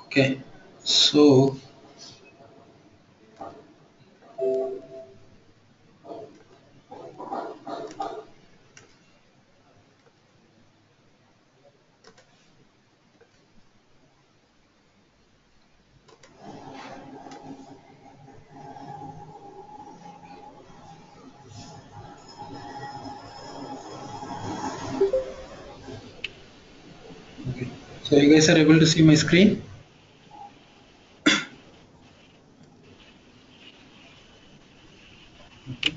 Okay, so okay, so you guys are able to see my screen. Okay,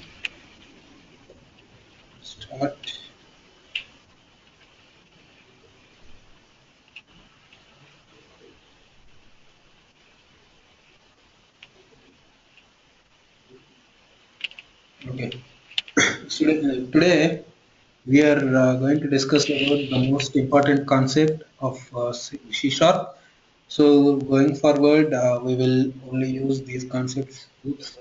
start. Okay, so today we are going to discuss about the most important concept of C Sharp. So going forward, we will only use these concepts. Oops.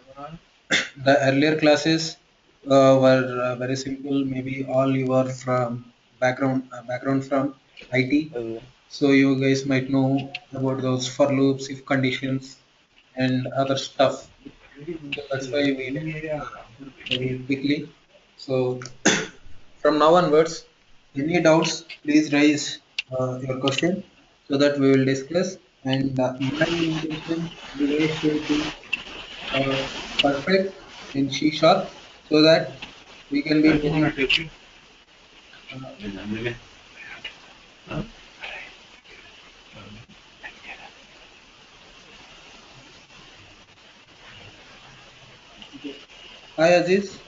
The earlier classes were very simple. Maybe all you are from background from IT, so you guys might know about those for loops, if conditions, and other stuff. So that's why we went very quickly. So from now onwards, any doubts, please raise your question so that we will discuss. And my intention, you guys should be uh, perfect in C sharp so that we can be very. Uh, okay. Hi Aziz,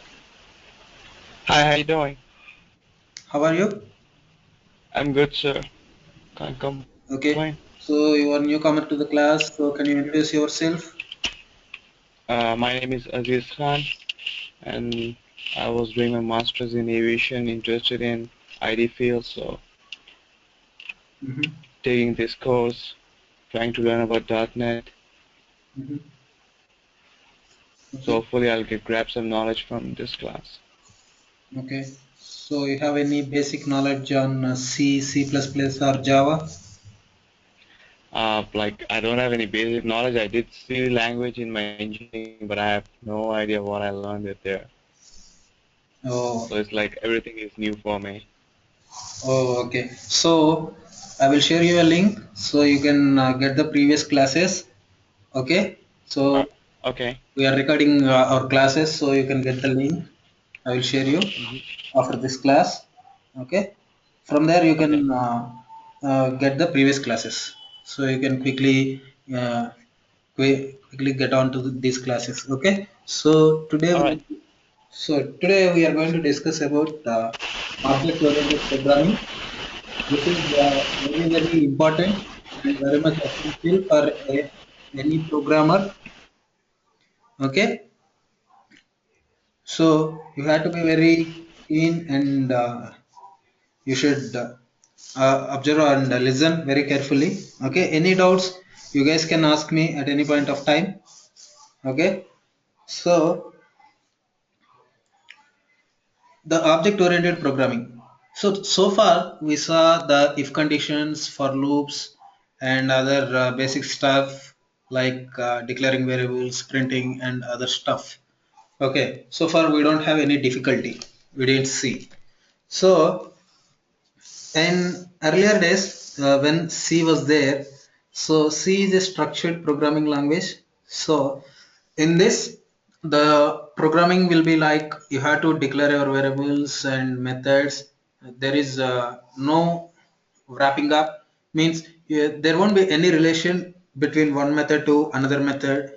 Hi, how you doing? how are you? I'm good, sir. Can't complain. Okay, so you are newcomer to the class, so can you introduce yourself? My name is Aziz Khan, and I was doing my master's in aviation, interested in ID field, so Mm-hmm. taking this course, trying to learn about .NET. Mm-hmm. So Okay, hopefully I'll get grab some knowledge from this class. okay. So you have any basic knowledge on C, C++, or Java? Like I don't have any basic knowledge. I did C language in my engineering, but I have no idea what I learned it there. Oh, So it's like everything is new for me. oh, okay. So I will share you a link so you can get the previous classes. Okay. Uh, So okay. we are recording our classes, so you can get the link. I will share you Hmm. after this class. Okay. From there, you Okay. can get the previous classes. So you can uh, quickly get on to these classes. Okay. All right. So today we are going to discuss about object-oriented programming. This is very important and very much essential for any programmer. Okay, so you have to be very keen and you should observe and listen very carefully. Okay, any doubts you guys can ask me at any point of time. Okay, so the object-oriented programming. So far we saw the if conditions, for loops, and other basic stuff like declaring variables, printing, and other stuff. Okay, so far we don't have any difficulty. We didn't see. So in earlier days, when C was there, so C is a structured programming language. So in this, the programming will be like you have to declare your variables and methods. There is no wrapping up, means there won't be any relation between one method to another method,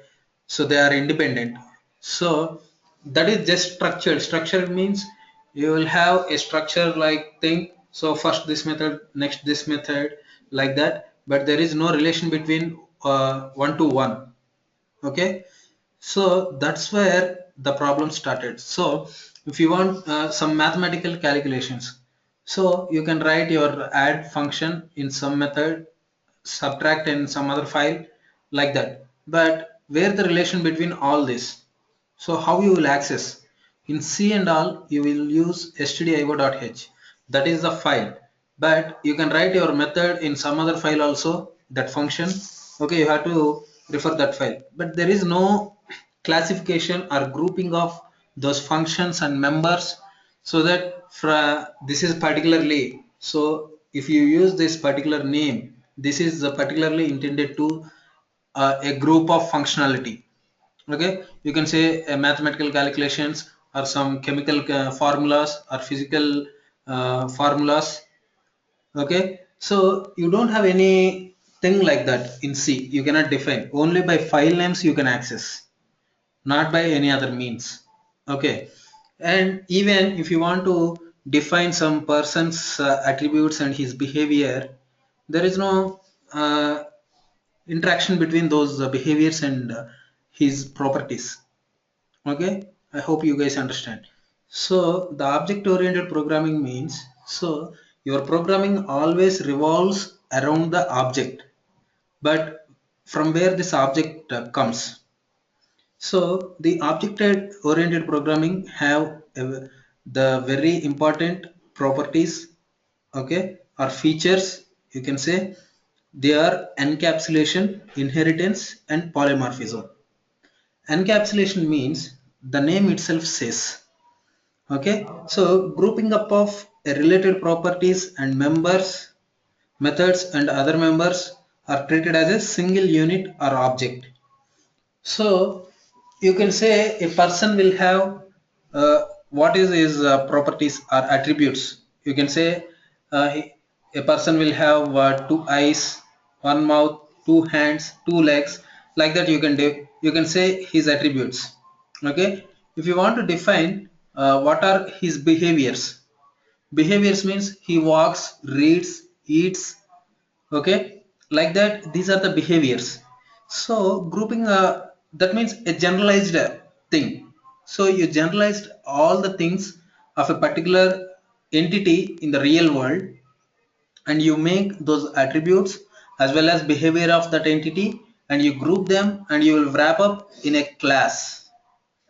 so they are independent. So that is just structured. Structured means you will have a structure like thing, so first this method, next this method, like that, but there is no relation between one to one. Okay, so that's where the problem started. So if you want some mathematical calculations, so you can write your add function in some method, subtract in some other file, like that. But where the relation between all this? So how you will access? In C and all, you will use stdio.h. That is the file. but you can write your method in some other file also, that function. Okay, you have to refer that file, but there is no classification or grouping of those functions and members, so that this is particularly, so if you use this particular name, this is particularly intended to a group of functionality. Okay, you can say mathematical calculations or some chemical formulas or physical formulas. Okay, so you don't have anything like that in C. You cannot define, only by file names you can access, not by any other means. Okay, and even if you want to define some person's attributes and his behavior, there is no interaction between those behaviors and his properties. Okay, I hope you guys understand. So the object oriented programming means, so your programming always revolves around the object, but from where this object comes. So the object oriented programming have the very important properties, okay, or features, you can say. They are encapsulation, inheritance, and polymorphism. Encapsulation means the name itself says. Okay, so grouping up of related properties and members, methods, and other members are treated as a single unit or object. So you can say a person will have what is his properties or attributes. You can say a person will have two eyes, one mouth, two hands, two legs. Like that, you can do. You can say his attributes. Okay. If you want to define what are his behaviors, behaviors means he walks, reads, eats, okay, like that, these are the behaviors. So grouping that means a generalized thing. So you generalized all the things of a particular entity in the real world, and you make those attributes as well as behavior of that entity, and you group them, and you will wrap up in a class,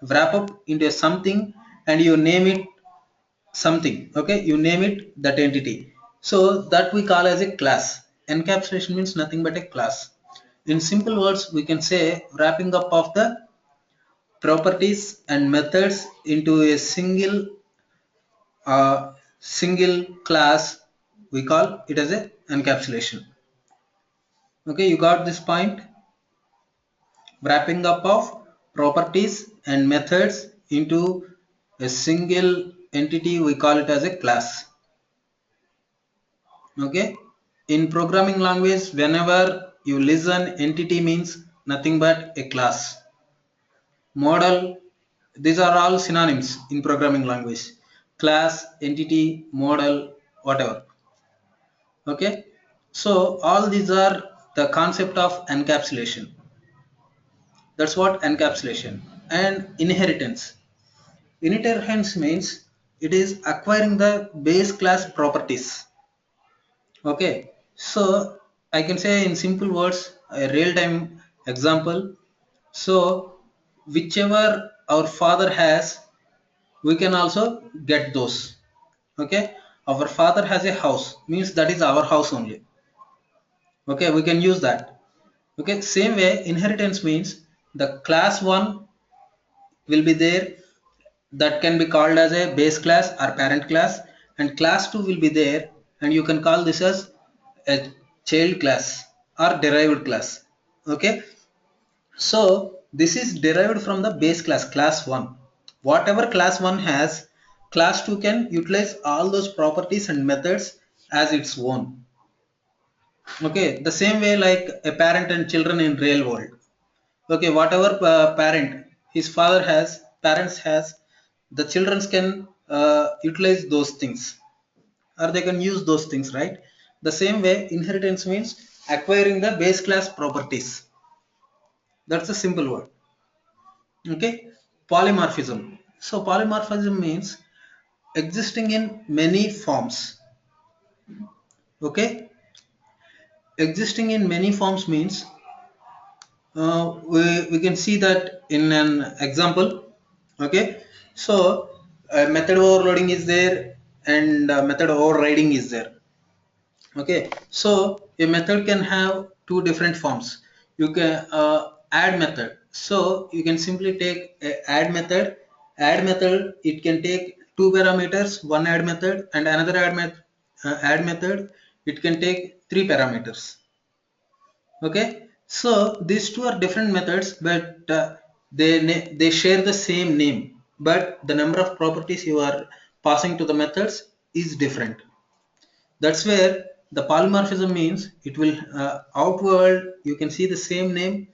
wrap up into a something, and you name it something. Okay, you name it that entity, so that we call as a class. Encapsulation means nothing but a class. In simple words, we can say wrapping up of the properties and methods into a single class, we call it as a encapsulation. Okay, you got this point? Wrapping up of properties and methods into a single entity, we call it as a class. Okay, in programming language, whenever you listen entity means nothing but a class. Model, these are all synonyms in programming language. Class, entity, model, whatever. Okay, so all these are the concept of encapsulation. That's what encapsulation. And inheritance, inheritance means it is acquiring the base class properties. Okay, so I can say in simple words, a real time example. So, whichever our father has, we can also get those. Okay, our father has a house, means that is our house only. Okay, we can use that. Okay, same way, inheritance means the class 1 will be there, that can be called as a base class or parent class, and class 2 will be there, and you can call this as a child class or derived class. Okay, so this is derived from the base class, class 1. Whatever class 1 has, class 2 can utilize all those properties and methods as its own. Okay, the same way like a parent and children in real world. Okay, whatever parent his father has, parents has, the children can utilize those things, or they can use those things, right? The same way inheritance means acquiring the base class properties. That's a simple word. Okay, polymorphism. So polymorphism means existing in many forms. Okay, existing in many forms means we can see that in an example. Okay, so method overloading is there, and method overriding is there. Okay, so a method can have two different forms. You can add method. So you can simply take a add method. Add method, it can take two parameters, one add method, and another add method. It can take three parameters. Okay, so these two are different methods, but they share the same name, but the number of properties you are passing to the methods is different. That's where the polymorphism means it will outward you can see the same name,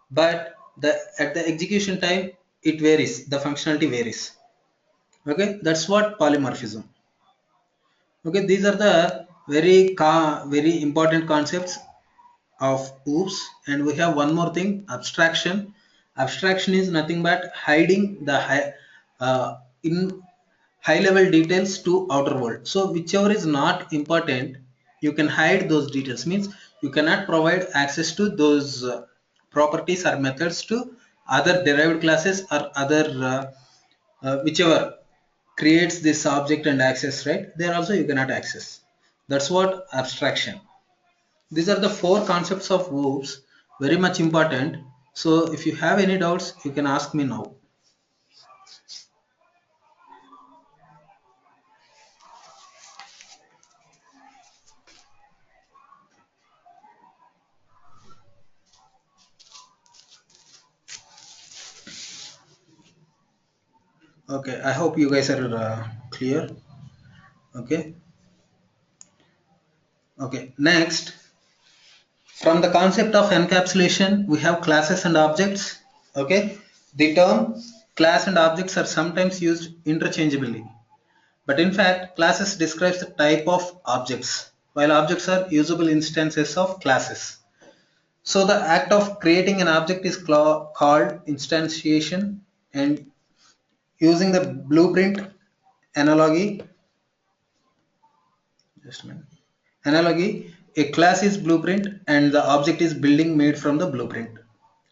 but the at the execution time it varies. The functionality varies. Okay, that's what polymorphism. Okay, these are the very important concepts of oops. And we have one more thing, abstraction. Abstraction is nothing but hiding the in high level details to outer world. So whichever is not important, you can hide those details, means you cannot provide access to those properties or methods to other derived classes or other whichever creates this object and access, right there also you cannot access. That's what abstraction. These are the four concepts of verbs, very much important. So if you have any doubts, you can ask me now. Okay, I hope you guys are clear. Okay, okay. Next, from the concept of encapsulation, we have classes and objects. Okay, the term class and objects are sometimes used interchangeably, but in fact, classes describes the type of objects, while objects are usable instances of classes. So the act of creating an object is called instantiation, and using the blueprint analogy, just a minute, analogy, a class is blueprint and the object is building made from the blueprint.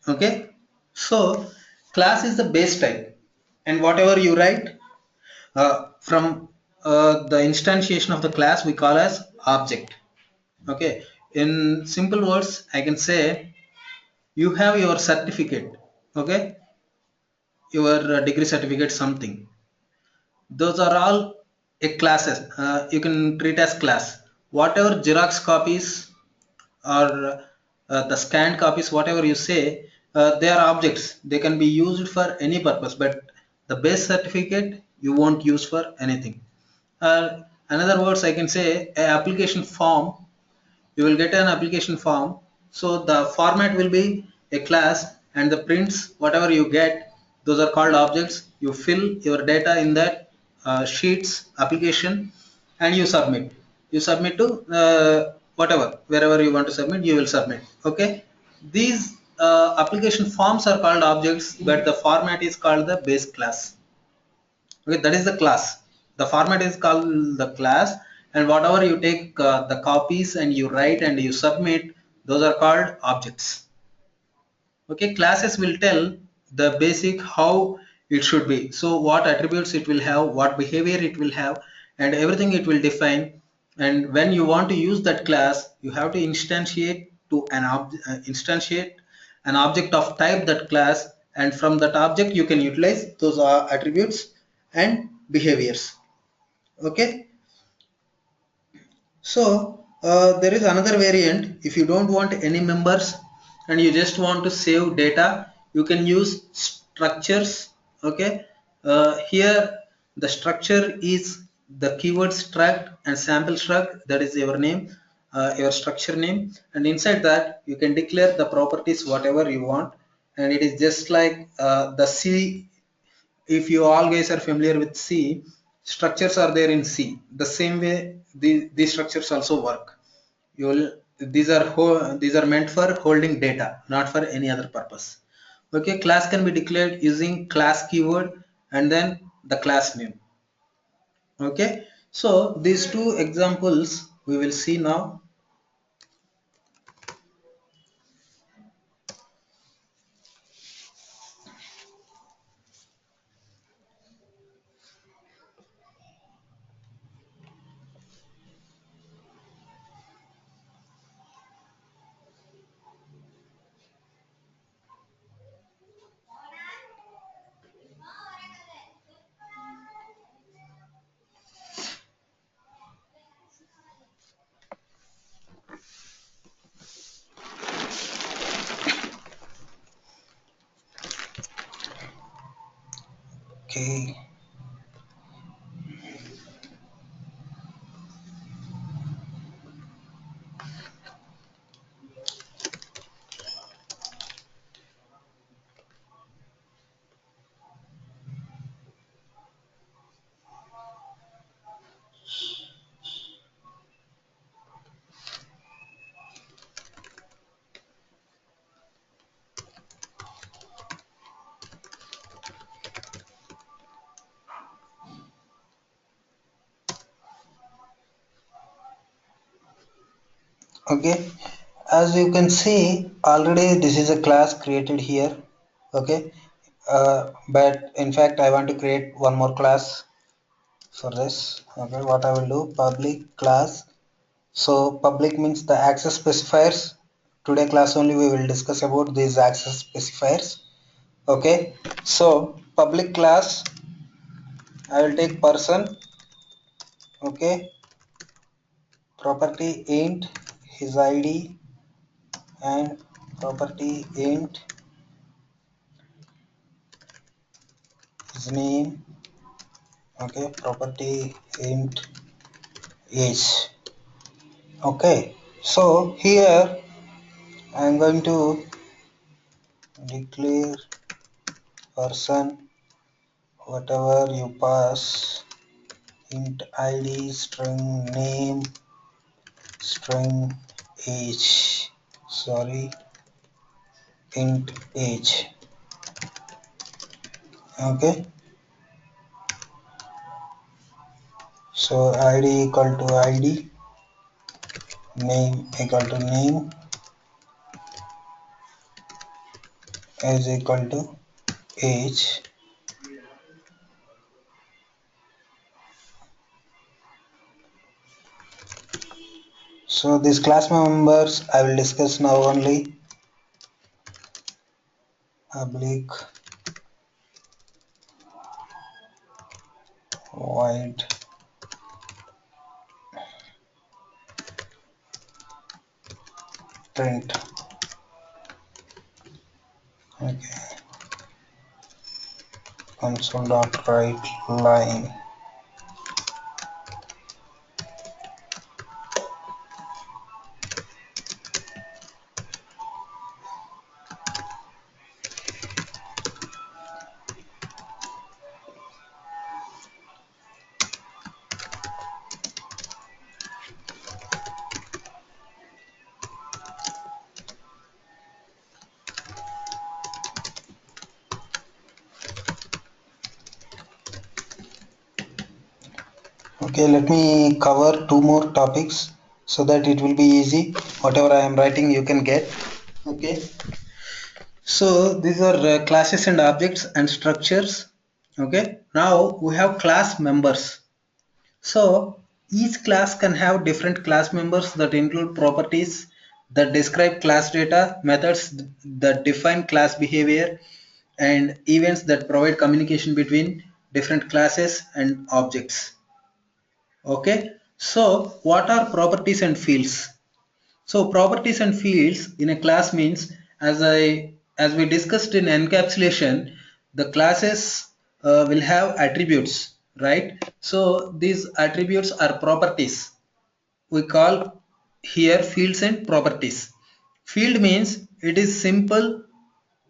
Okay, so class is the base type, and whatever you write from the instantiation of the class we call as object. Okay, in simple words, I can say you have your certificate. Okay, your degree certificate something, those are all a classes, you can treat as class. Whatever xerox copies or the scanned copies, whatever you say, they are objects, they can be used for any purpose, but the base certificate you won't use for anything. Another words I can say, a application form, you will get an application form. So the format will be a class, and the prints whatever you get, those are called objects. You fill your data in that sheets application, and you submit to whatever, wherever you want to submit, you will submit. Okay, these application forms are called objects, but the format is called the base class. Okay, that is the class. The format is called the class, and whatever you take the copies and you write and you submit, those are called objects. Okay, classes will tell the basic how it should be. So what attributes it will have, what behavior it will have, and everything it will define. And when you want to use that class, you have to instantiate an object of type that class, and from that object you can utilize those attributes and behaviors. Okay, so there is another variant. If you don't want any members and you just want to save data, you can use structures. Okay, here the structure is the keyword struct and sample struct, that is your name, your structure name, and inside that you can declare the properties whatever you want. And it is just like the C. If you all guys are familiar with C, structures are there in C. The same way these structures also work. You will, these are meant for holding data, not for any other purpose. Okay, class can be declared using class keyword and then the class name. Okay, so these two examples we will see now. Okay. Okay, as you can see already this is a class created here. Okay, but in fact I want to create one more class for this. Okay, what I will do, public class. So public means the access specifiers. Today class only we will discuss about these access specifiers. Okay, so public class, I will take person. Okay, property int his id and property int his name. Okay, property int age. Okay, so here I am going to declare person, whatever you pass, int id, string name, string age, sorry, int age. Okay, so id equal to id, name equal to name, age equal to age. So these class members I will discuss now only. Public void print. Okay, console.write line. Okay, let me cover two more topics so that it will be easy. Whatever I am writing, you can get. Okay, so these are classes and objects and structures. Okay, now we have class members. So each class can have different class members that include properties that describe class data, methods that define class behavior, and events that provide communication between different classes and objects. Okay, so what are properties and fields? So properties and fields in a class means, as we discussed in encapsulation, the classes will have attributes, right? So these attributes are properties. We call here fields and properties. Field means it is simple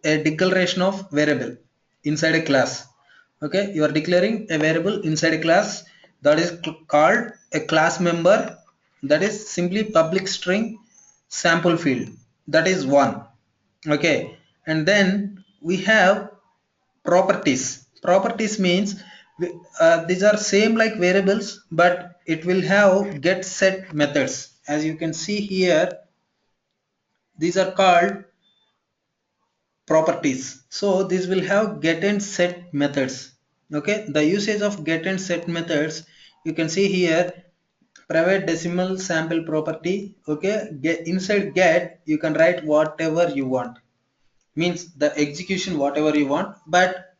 a declaration of variable inside a class. Okay, you are declaring a variable inside a class that is called a class member, that is simply public string sample field, that is one. Okay, and then we have properties. Properties means these are same like variables, but it will have get set methods. As you can see here, these are called properties. So this will have get and set methods. Okay, the usage of get and set methods, you can see here, private decimal sample property. Okay, inside get you can write whatever you want, means the execution whatever you want, but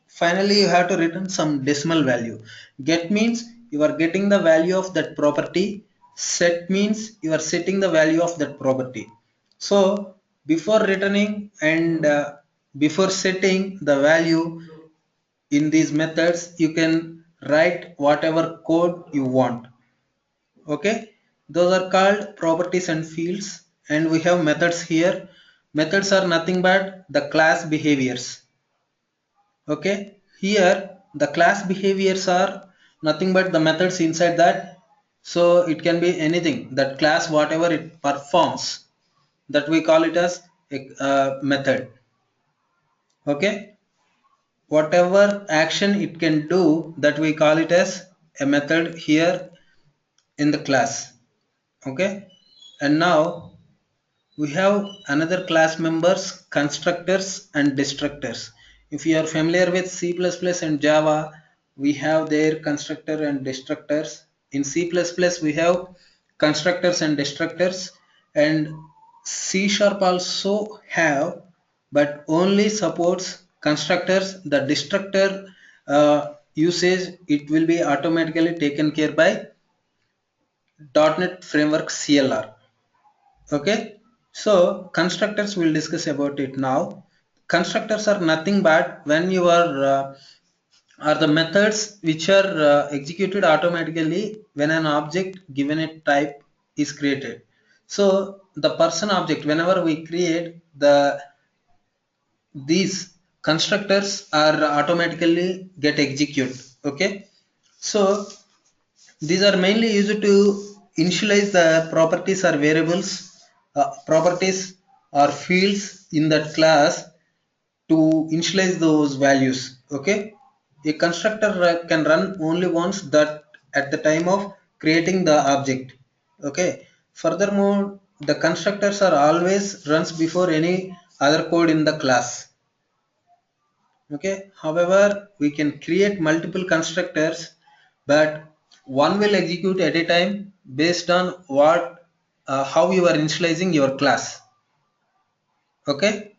finally you have to return some decimal value. Get means you are getting the value of that property. Set means you are setting the value of that property. So before returning and before setting the value, In these methods, you can write whatever code you want. Okay, those are called properties and fields, and we have methods here. Methods are nothing but the class behaviors. Okay, here the class behaviors are nothing but the methods inside that. So it can be anything, that class whatever it performs, that we call it as a method. Okay, whatever action it can do, that we call it as a method here in the class. Okay, and now we have another class members, constructors and destructors. If you are familiar with C++ and Java, we have their constructor and destructors. In C++, we have constructors and destructors, and C Sharp also have, but only supports constructors. The destructor usage, it will be automatically taken care by .NET Framework CLR. Okay, so constructors will discuss about it now. Constructors are nothing but when you are the methods which are executed automatically when an object given a type is created. So the person object, whenever we create these constructors are automatically get execute. Okay, so these are mainly used to initialize the properties or variables, properties or fields in that class to initialize those values. Okay, a constructor can run only once, that at the time of creating the object. Okay, furthermore, the constructors are always runs before any other code in the class. Okay, however, we can create multiple constructors, but one will execute at a time based on what how you are initializing your class. Okay,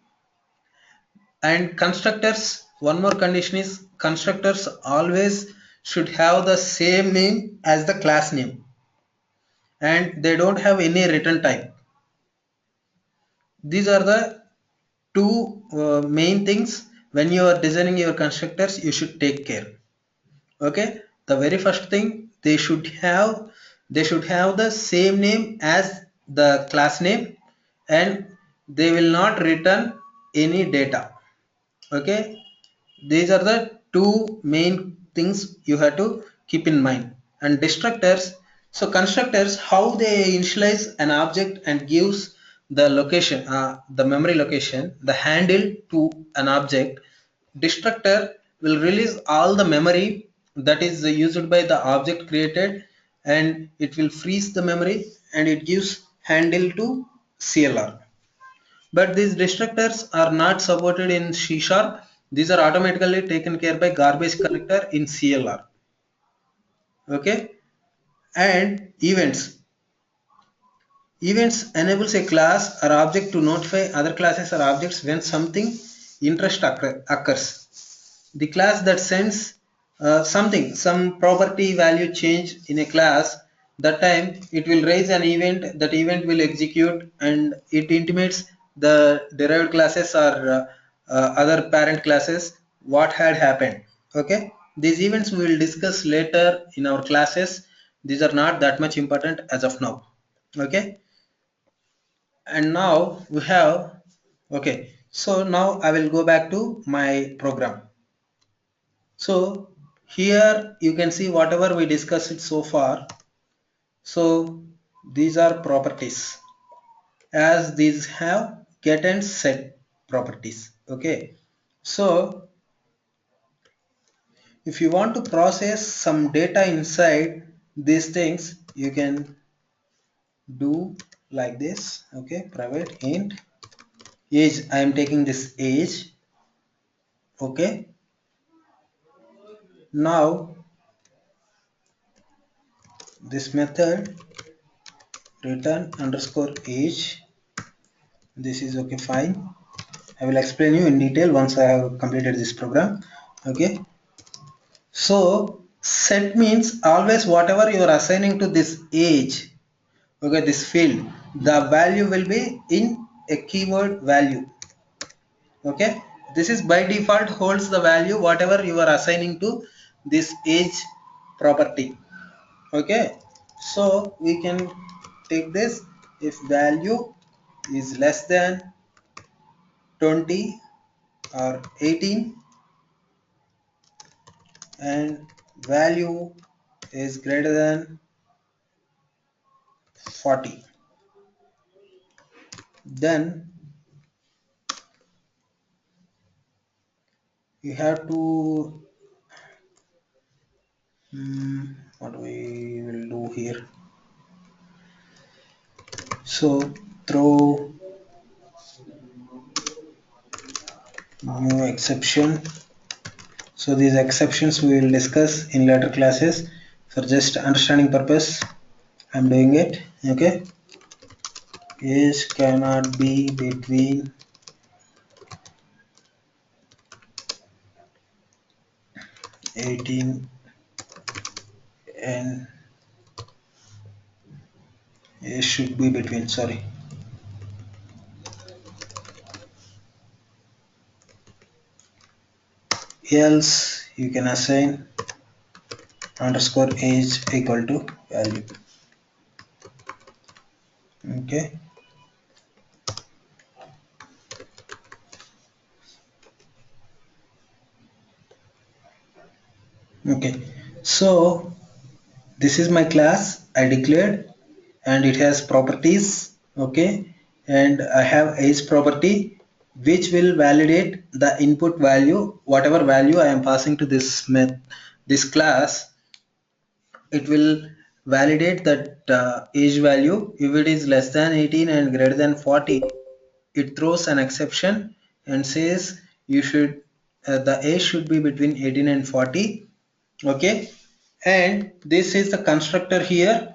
and constructors, one more condition is constructors always should have the same name as the class name, and they don't have any return type. These are the two main things when you are designing your constructors you should take care. Okay, the very first thing, they should have the same name as the class name, and they will not return any data. Okay, these are the two main things you have to keep in mind. And destructors, so constructors, how they initialize an object and gives the location, the memory location, the handle to an object. Destructor will release all the memory that is used by the object created, and it will freeze the memory and it gives handle to CLR. But these destructors are not supported in C Sharp. These are automatically taken care by garbage collector in CLR. Okay, and events. Events enables a class or object to notify other classes or objects when something interest occurs. The class that sends something, some property value change in a class, that time it will raise an event, that event will execute and it intimates the derived classes or other parent classes what had happened. Okay, these events we will discuss later in our classes. These are not that much important as of now. Okay, and now we have, okay, so now I will go back to my program. So here you can see whatever we discussed it so far. So these are properties, as these have get and set properties. Okay. So if you want to process some data inside these things, you can do like this. Okay. Private int age. I am taking this age. Okay. Now this method return underscore age. This is okay, fine. I will explain you in detail once I have completed this program. Okay. So set means always whatever you are assigning to this age, okay, this field, the value will be in a keyword value. Okay. This is by default holds the value whatever you are assigning to this age property. Okay, so we can take this if value is less than 20 or 18 and value is greater than 40, then you have to what we will do here. So throw new exception. So these exceptions we will discuss in later classes. For just understanding purpose, I'm doing it. Okay, age cannot be between 18 and age should be between. Sorry, else you can assign underscore age equal to value. Okay, okay. So this is my class I declared and it has properties. Okay, and I have age property which will validate the input value whatever value I am passing to this class. It will validate that age value. If it is less than 18 and greater than 40, it throws an exception and says you should the age should be between 18 and 40. Okay, and this is the constructor here.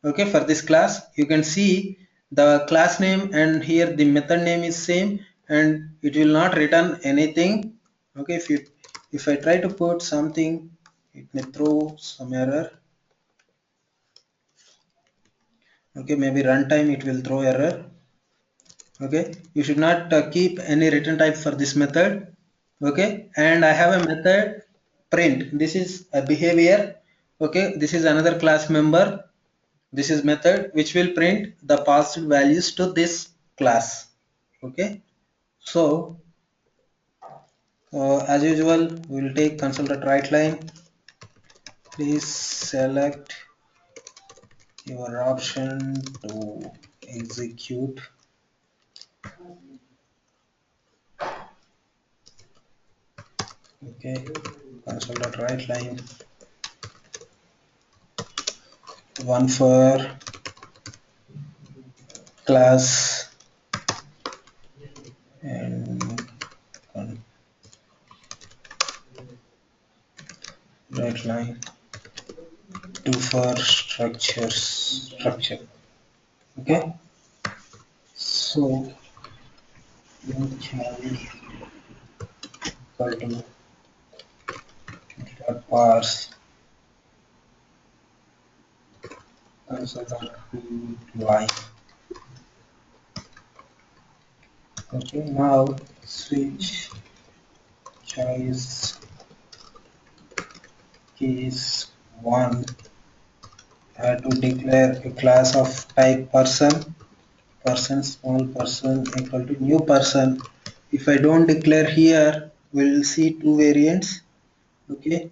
Okay, for this class you can see the class name and here the method name is same and it will not return anything. Okay, if I try to put something, it may throw some error. Okay, maybe runtime it will throw error. Okay, you should not keep any return type for this method. Okay, and I have a method print. This is a behavior. Okay, this is another class member. This is method which will print the passed values to this class. Okay, so as usual we will take console.writeLine. Please select your option to execute. Okay, console.writeLine one for class and writeLine two for structure. Okay, so child equal to parse console.line. Okay, now switch choice case 1. I have to declare a class of type person small person equal to new person. If I don't declare here, we'll see two variants. Okay,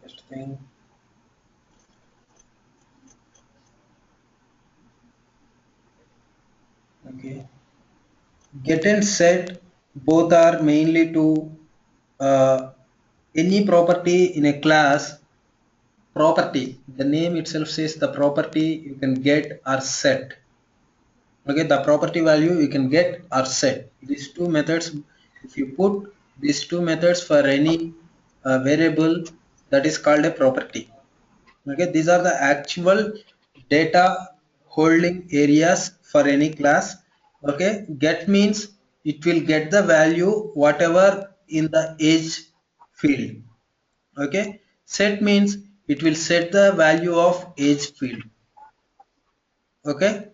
first thing, okay, get and set both are mainly to uh, any property in a class. Property, the name itself says the property you can get or set. Okay, the property value you can get or set. These two methods, if you put these two methods for any variable, that is called a property. Okay, these are the actual data holding areas for any class. Okay, get means it will get the value whatever in the age field. Okay, set means it will set the value of age field. Okay,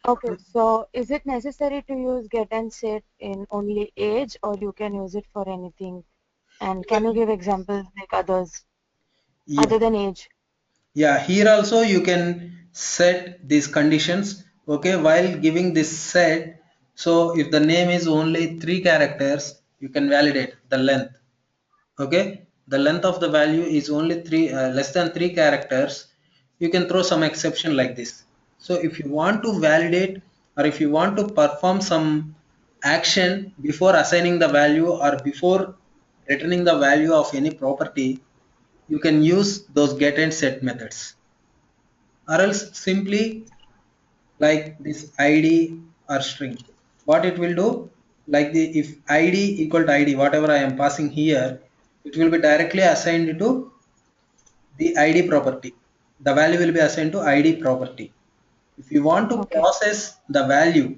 Okay, so is it necessary to use get and set in only age, or you can use it for anything? And can you give examples like others Yeah, other than age? yeah. Here also you can set these conditions. Okay, while giving this set, so if the name is only three characters, you can validate the length. Okay, the length of the value is only three less than three characters. You can throw some exception like this. So if you want to validate or if you want to perform some action before assigning the value or before returning the value of any property, you can use those get and set methods, or else simply like this id or string. What it will do, like the if id equal to id, whatever I am passing here, it will be directly assigned to the id property. The value will be assigned to id property. If you want to Okay, process the value,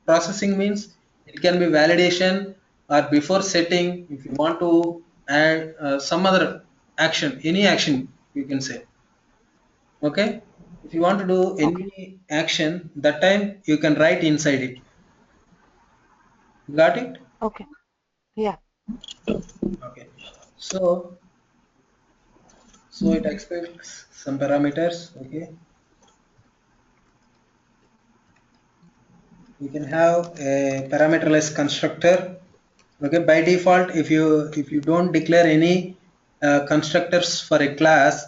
processing means it can be validation, or before setting if you want to add some other action, any action you can say. Okay, if you want to do okay, any action, that time you can write inside it. Got it? okay. Yeah, Okay, so it expects some parameters. Okay, you can have a parameterless constructor. Okay, by default if you don't declare any constructors for a class,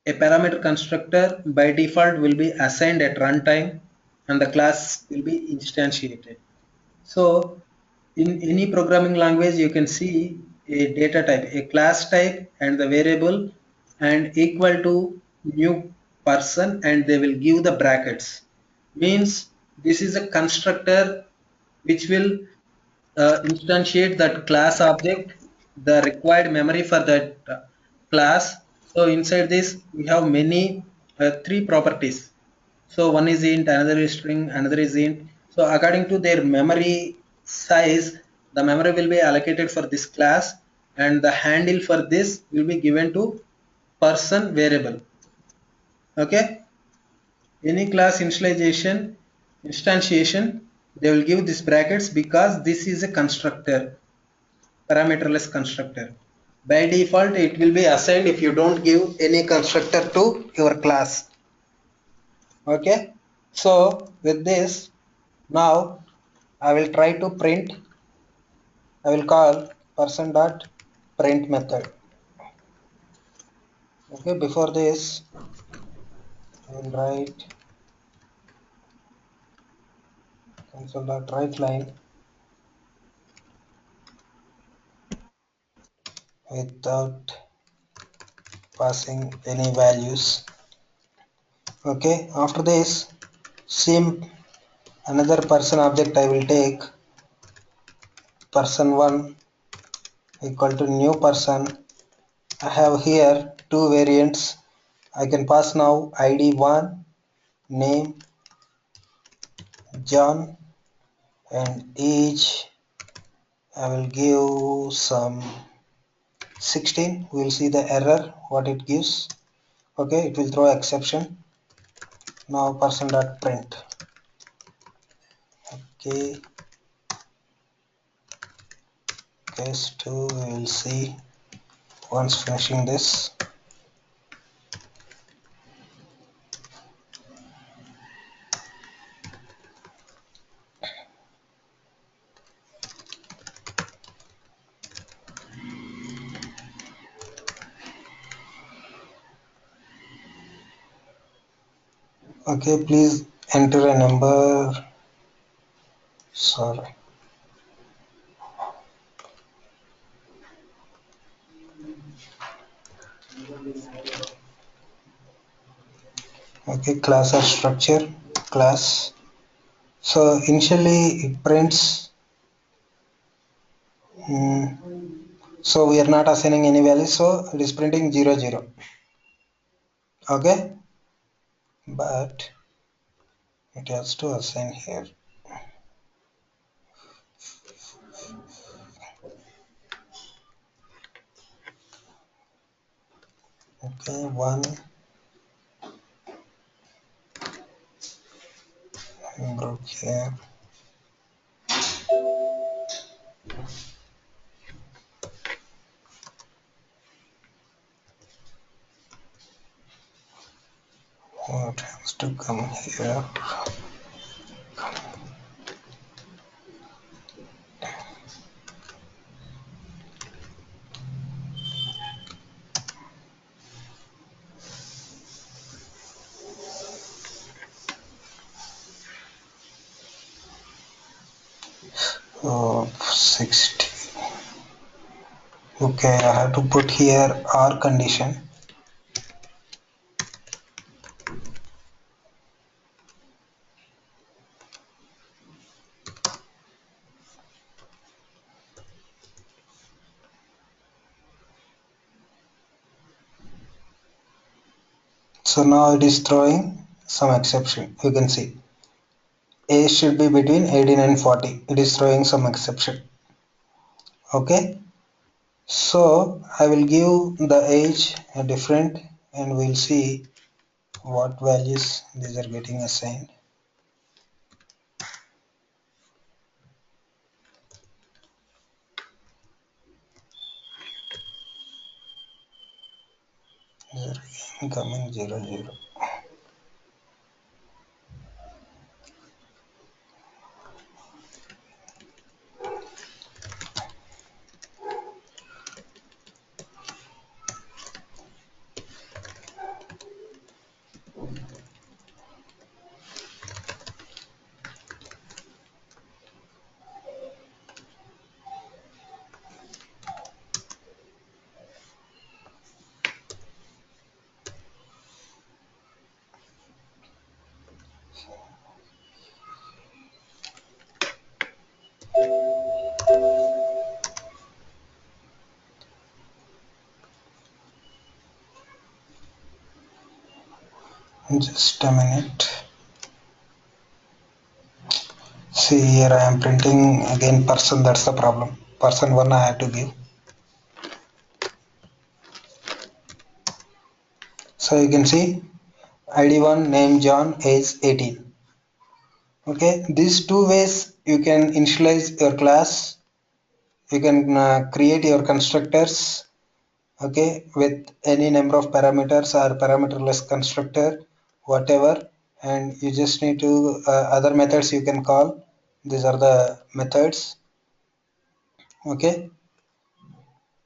a parameter constructor by default will be assigned at runtime and the class will be instantiated. So in any programming language, you can see a data type, a class type, and the variable, and equal to new person, and they will give the brackets. Means this is a constructor which will instantiate that class object, the required memory for that class. So inside this, we have many three properties. So one is int, another is string, another is int. So according to their memory size, the memory will be allocated for this class, and the handle for this will be given to person variable. Okay. Any class instantiation, they will give this brackets because this is a constructor, parameterless constructor. By default, it will be assigned if you don't give any constructor to your class. Okay. So with this, now I will try to print. I will call person dot print method. Okay. Before this, I will write console dot write line without passing any values. Okay. After this, same another person object I will take, person one equal to new person. I have here two variants. I can pass now id 1, name John, and age I will give some 16. We will see the error what it gives. Okay, it will throw exception. Now person dot print. Okay, case 2 we will see once finishing this. Okay, please enter a number. Sorry. Okay, class or structure, class. So initially it prints. So we are not assigning any value, so it is printing 0 0. Okay, but it has to assign here. Okay, 1, group here. What has to come here? Oh, 60. Okay, I have to put here R condition. So now it is throwing some exception. You can see age should be between 18 and 40. It is throwing some exception. Okay. So I will give the age a different and we'll see what values these are getting assigned. These are again coming 0, 0. Just a minute. See here I am printing again person, that's the problem. Person 1 I have to give. So you can see ID1 name John, age 18. Okay, these two ways you can initialize your class. You can create your constructors, okay, with any number of parameters or parameterless constructor, whatever, and you just need to other methods you can call. These are the methods. Okay,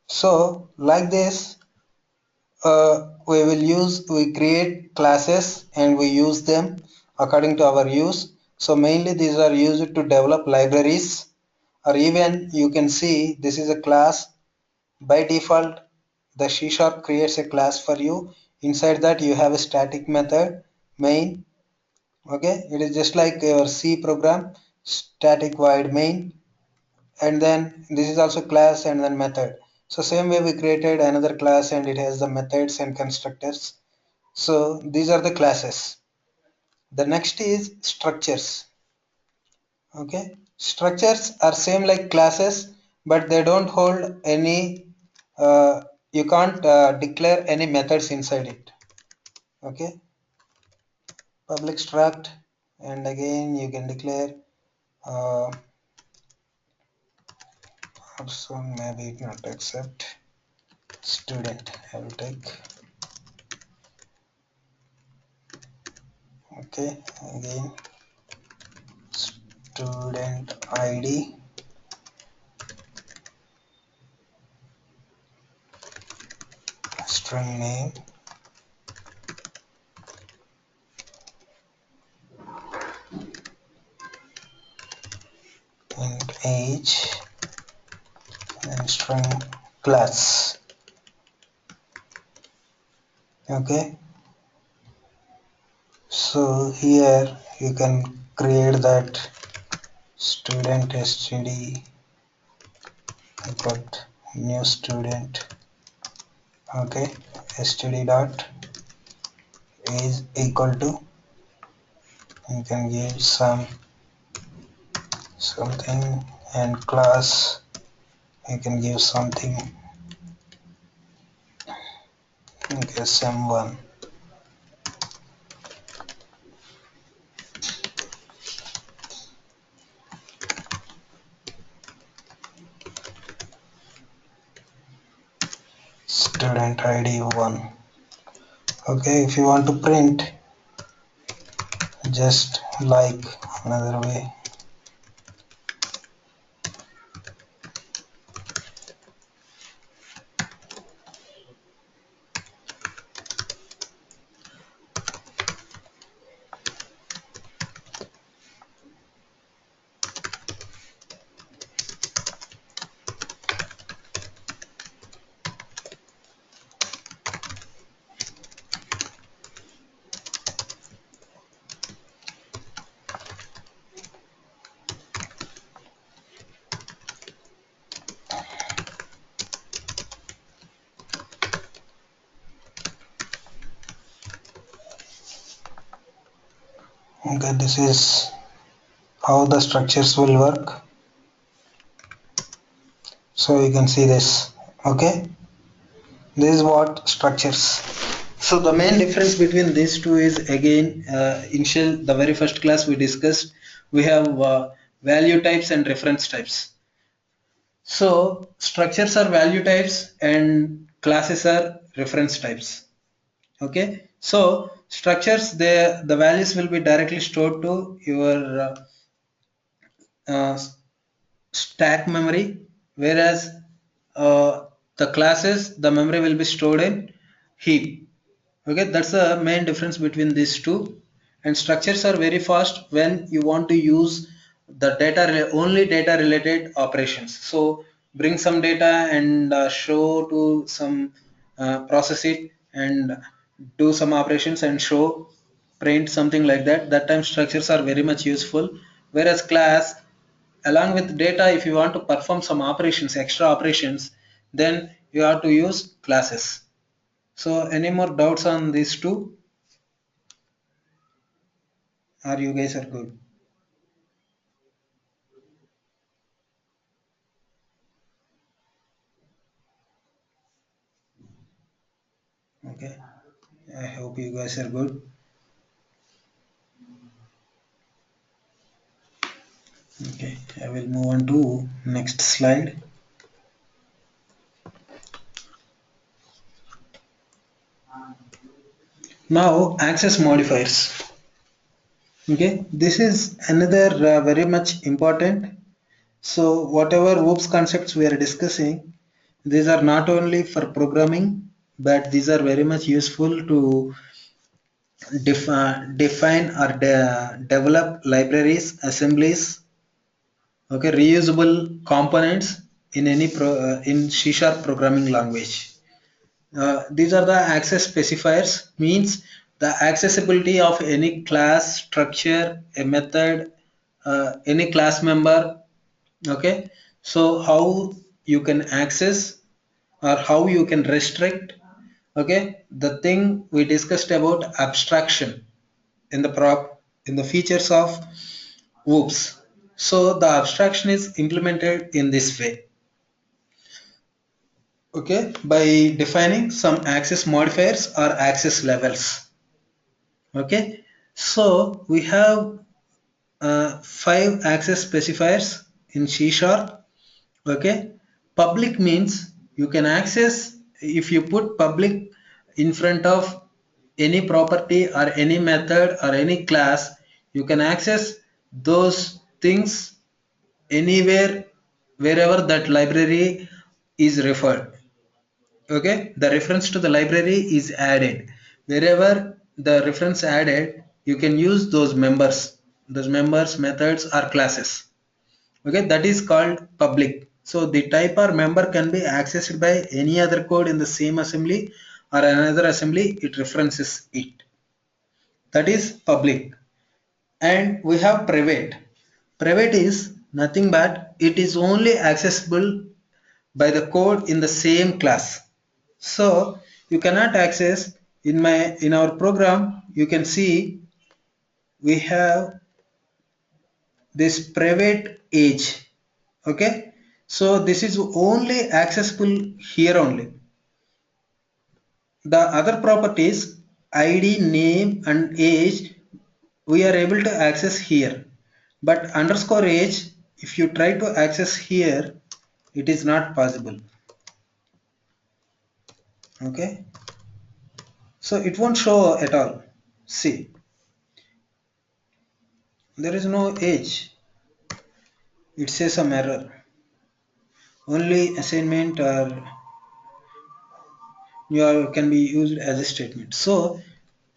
so like this we create classes and we use them according to our use. So mainly these are used to develop libraries, or even you can see this is a class. By default the C# creates a class for you. Inside that you have a static method main. Okay, it is just like your C program, static void main, and then this is also class and then method. So same way we created another class and it has the methods and constructors. So these are the classes. The next is structures. Okay, structures are same like classes, but they don't hold any you can't declare any methods inside it. Okay, public struct, and again you can declare person, maybe it not accept student. I will take. Okay, again student ID, string name, and age, and string class. Okay, so here you can create that student std, got new student. Okay, std dot is equal to, you can give something, and class you can give something, okay, same1. student id 1. Okay, if you want to print, just like another way. Okay, this is how the structures will work. So you can see this. Okay, this is what structures. So the main difference between these two is again initial the very first class we discussed, we have value types and reference types. So structures are value types and classes are reference types. Okay, so structures, the values will be directly stored to your uh, stack memory, whereas the classes, the memory will be stored in heap. Okay, that's the main difference between these two. And structures are very fast when you want to use the data only data related operations. So bring some data and show to some process it and do some operations and show print something like that. That time structures are very much useful. Whereas class, along with data, if you want to perform some operations, extra operations, then you have to use classes. So any more doubts on these two? Or you guys are good? Okay, I hope you guys are good. Okay, I will move on to next slide. Now access modifiers. Okay, this is another very much important. So whatever OOPS concepts we are discussing, these are not only for programming, but these are very much useful to define or develop libraries, assemblies, okay, reusable components in any in C# programming language. These are the access specifiers, means the accessibility of any class, structure, a method, any class member. Okay, so how you can access or how you can restrict. Okay, the thing we discussed about abstraction in the features of OOPS. So the abstraction is implemented in this way. Okay, by defining some access modifiers or access levels. Okay, so we have 5 access specifiers in C#. Okay, public means you can access if you put public in front of any property or any method or any class, you can access those things anywhere wherever that library is referred. Okay, the reference to the library is added. Wherever the reference added, you can use those members, methods or classes. Okay, that is called public. So the type or member can be accessed by any other code in the same assembly or another assembly, it references it. That is public. And we have private. Private is nothing but it is only accessible by the code in the same class. So you cannot access in our program, you can see we have this private age. Okay, so this is only accessible here only. The other properties, id, name and age, we are able to access here, but underscore age, if you try to access here, it is not possible. Okay, so it won't show at all. See, there is no age. It says some error. Only assignment or your can be used as a statement. So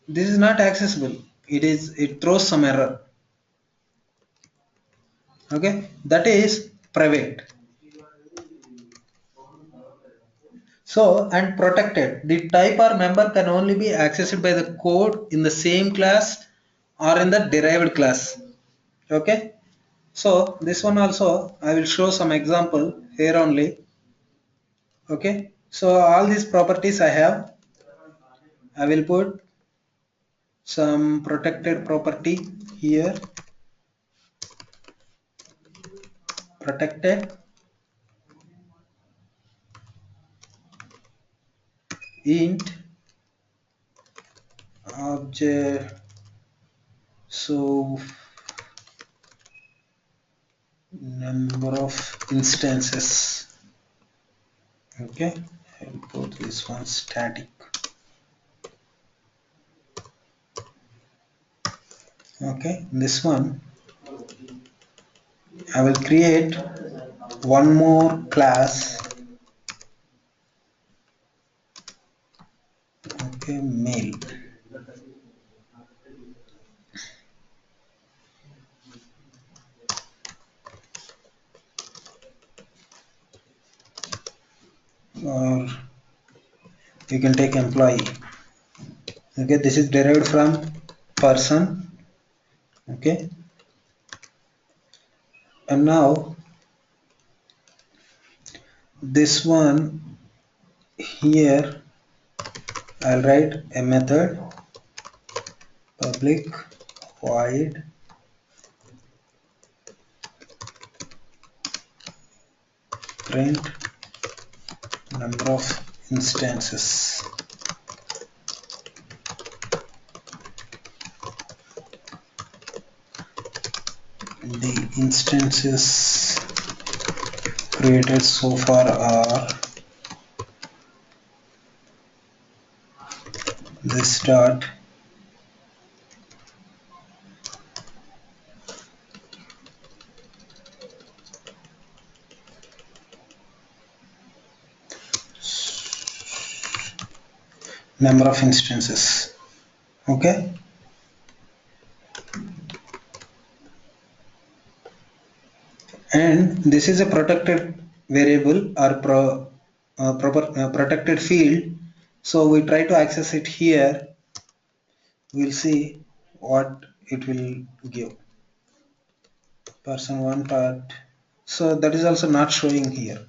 this is not accessible. It throws some error. Okay, that is private. So and protected. The type or member can only be accessed by the code in the same class or in the derived class. Okay. So this one also I will show some example here only. Okay. So all these properties I have. I will put some protected property here. Protected int object. So number of instances. Okay, I'll put this one static. Okay, this one I will create one more class. Okay, mail. Or you can take employee. Okay, this is derived from person. Okay, and now this one here I'll write a method public void print number of instances. The instances created so far are this dot number of instances. Okay, and this is a protected variable or protected field, so we try to access it here. We'll see what it will give. Person one part, so that is also not showing here.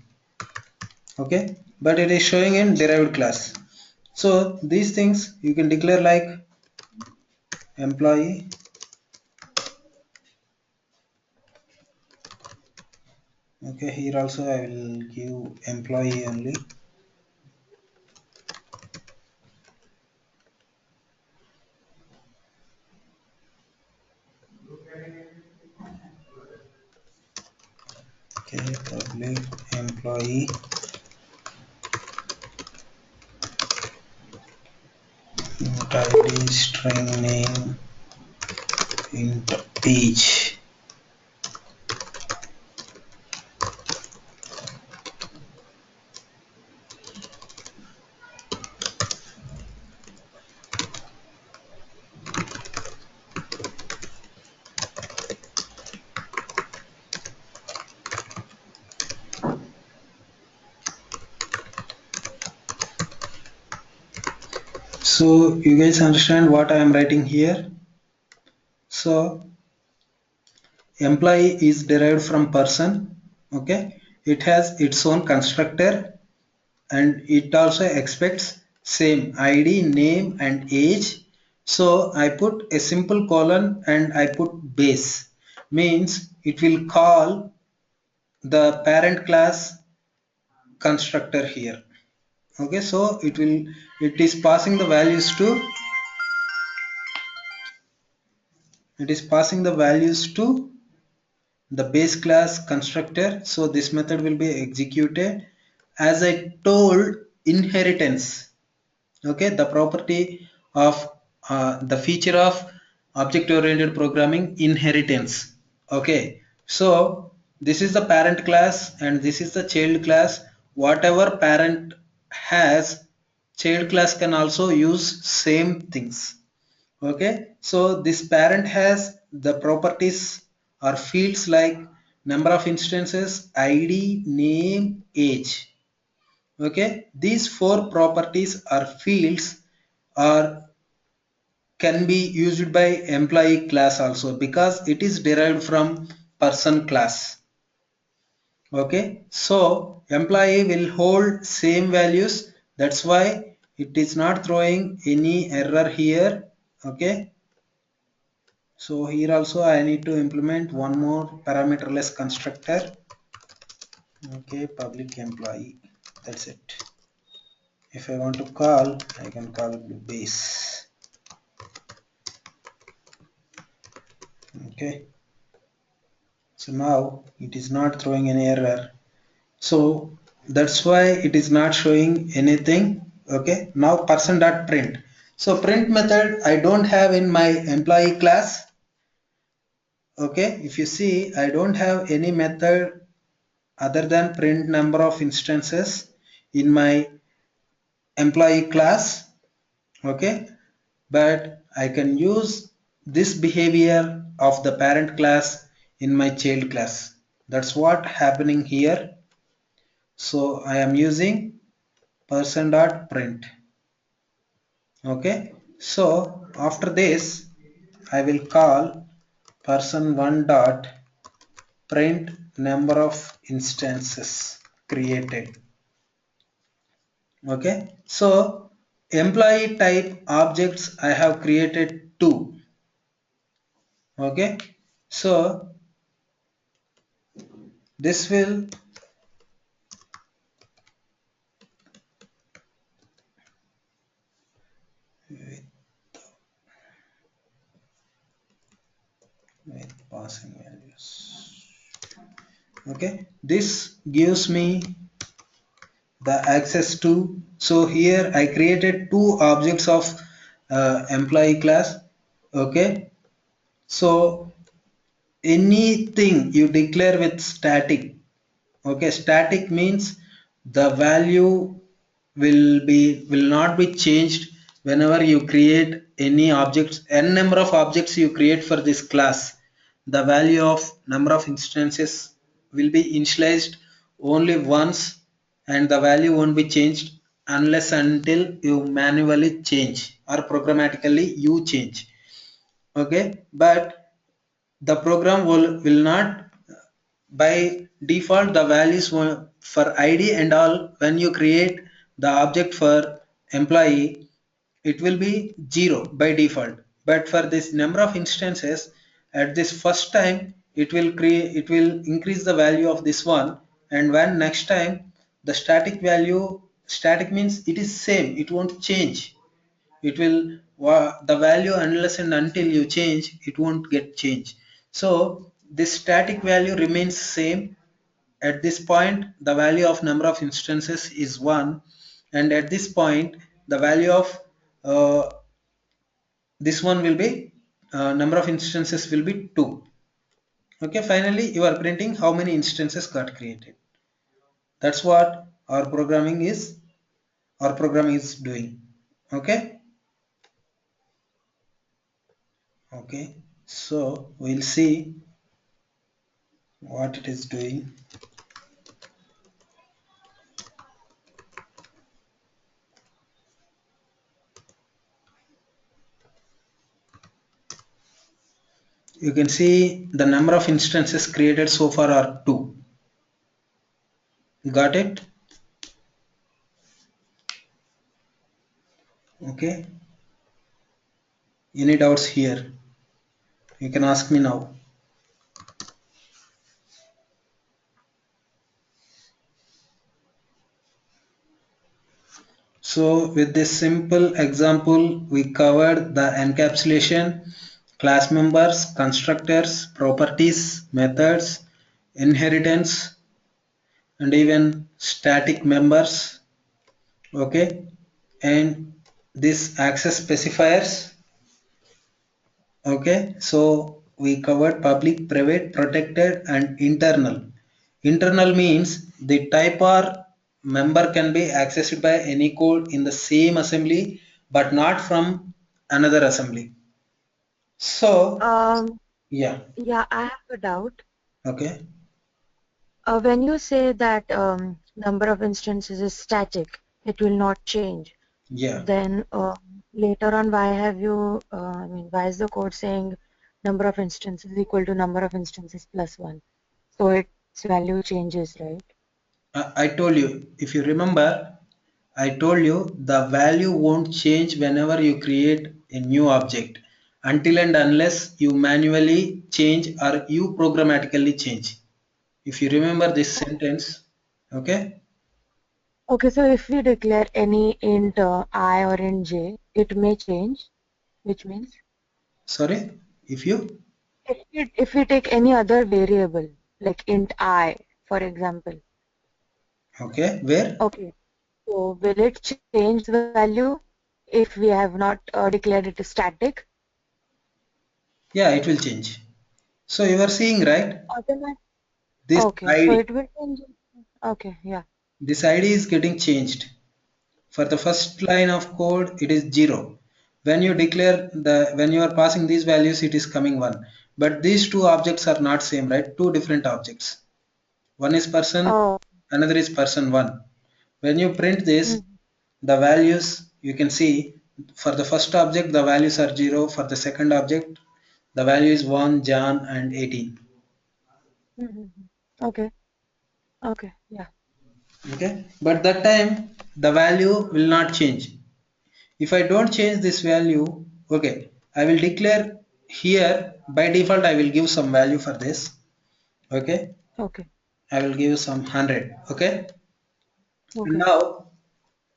Okay, but it is showing in derived class. So these things you can declare like employee. Okay, here also I will give employee only. Okay, public employee int id string name int age. So you guys understand what I am writing here? So employee is derived from person. Okay, it has its own constructor and it also expects same id, name and age. So I put a simple colon and I put base, means it will call the parent class constructor here. Okay, so it is passing the values to the base class constructor. So this method will be executed. As I told, inheritance. Okay, the property of the feature of object oriented programming, inheritance. Okay, so this is the parent class and this is the child class. Whatever parent has, child class can also use same things. Okay, so this parent has the properties or fields like number of instances, id, name, age. Okay, these four properties or fields are can be used by employee class also because it is derived from person class. Okay, so employee will hold same values, that's why it is not throwing any error here. Okay, so here also I need to implement one more parameterless constructor. Okay, public employee, that's it. If I want to call, I can call base. Okay, so now it is not throwing any error, so that's why it is not showing anything. Okay, now person.print. So print method I don't have in my employee class. Okay, if you see, I don't have any method other than print number of instances in my employee class. Okay, but I can use this behavior of the parent class in my child class. That's what happening here. So I am using person.print. Okay, so after this I will call person1 dot print number of instances created. Okay, so employee type objects I have created two. Okay, so this will with passing values. Okay, this gives me the access to. So here I created two objects of employee class. Okay, so anything you declare with static. Okay, static means the value will not be changed whenever you create any objects. N number of objects you create for this class, the value of number of instances will be initialized only once, and the value won't be changed unless until you manually change or programmatically you change. Okay, but the program will not, by default the values for id and all, when you create the object for employee it will be 0 by default, but for this number of instances at this first time it will increase the value of this one, and when next time the static value, static means it is same, it won't change, it will the value unless and until you change it won't get changed. So this static value remains same. At this point the value of number of instances is 1, and at this point the value of uh, this one will be number of instances will be 2. Okay, finally you are printing how many instances got created. That's what our program is doing. Okay, okay, so we'll see what it is doing. You can see the number of instances created so far are 2. Got it? Okay, any doubts here? You can ask me now. So with this simple example we covered the encapsulation, class members, constructors, properties, methods, inheritance, and even static members. Okay, and this access specifiers. Okay, so we covered public, private, protected, and internal. Internal means the type or member can be accessed by any code in the same assembly, but not from another assembly. So, Um, yeah, yeah, I have a doubt. okay, When you say that number of instances is static, it will not change. yeah. Then later on, why have you, I mean, why is the code saying number of instances equal to number of instances plus one? So its value changes, right? I told you, if you remember, I told you the value won't change whenever you create a new object until and unless you manually change or you programmatically change. If you remember this sentence, okay, Okay, so if we declare any int I or int j, it may change, which means sorry, if you, if we take any other variable like int I, for example, okay, where? okay, so will it change the value if we have not declared it static? Yeah, it will change. So you are seeing, right? Automatic. This Okay, so ID, it will change. Okay, yeah. this ID is getting changed. For the first line of code, it is 0. When you declare when you are passing these values, it is coming 1. But these two objects are not same, right? Two different objects. One is person, Oh, another is person 1. When you print this, mm-hmm, the values you can see for the first object, the values are 0. For the second object, the value is 1, John, and 18. mm-hmm. Okay, okay, yeah, Okay, but that time the value will not change. If I don't change this value, okay, I will declare here by default I will give some value for this. Okay, okay, I will give some 100. Okay, and okay, now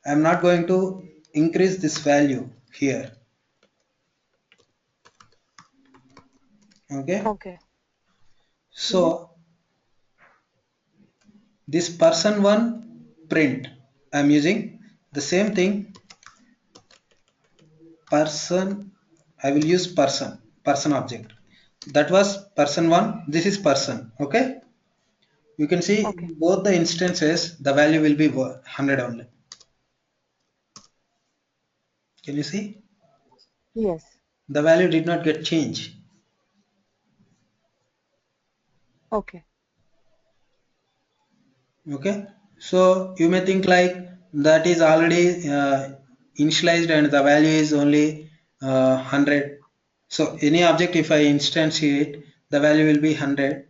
I'm not going to increase this value here. Okay, okay. Mm-hmm. so this person one print, I'm using the same thing person. I will use person object. That was person one. This is person. Okay, you can see Okay, in both the instances the value will be 100 only. Can you see? yes, The value did not get changed. okay. Okay, so you may think like that is already initialized and the value is only 100. So any object if I instantiate, the value will be 100.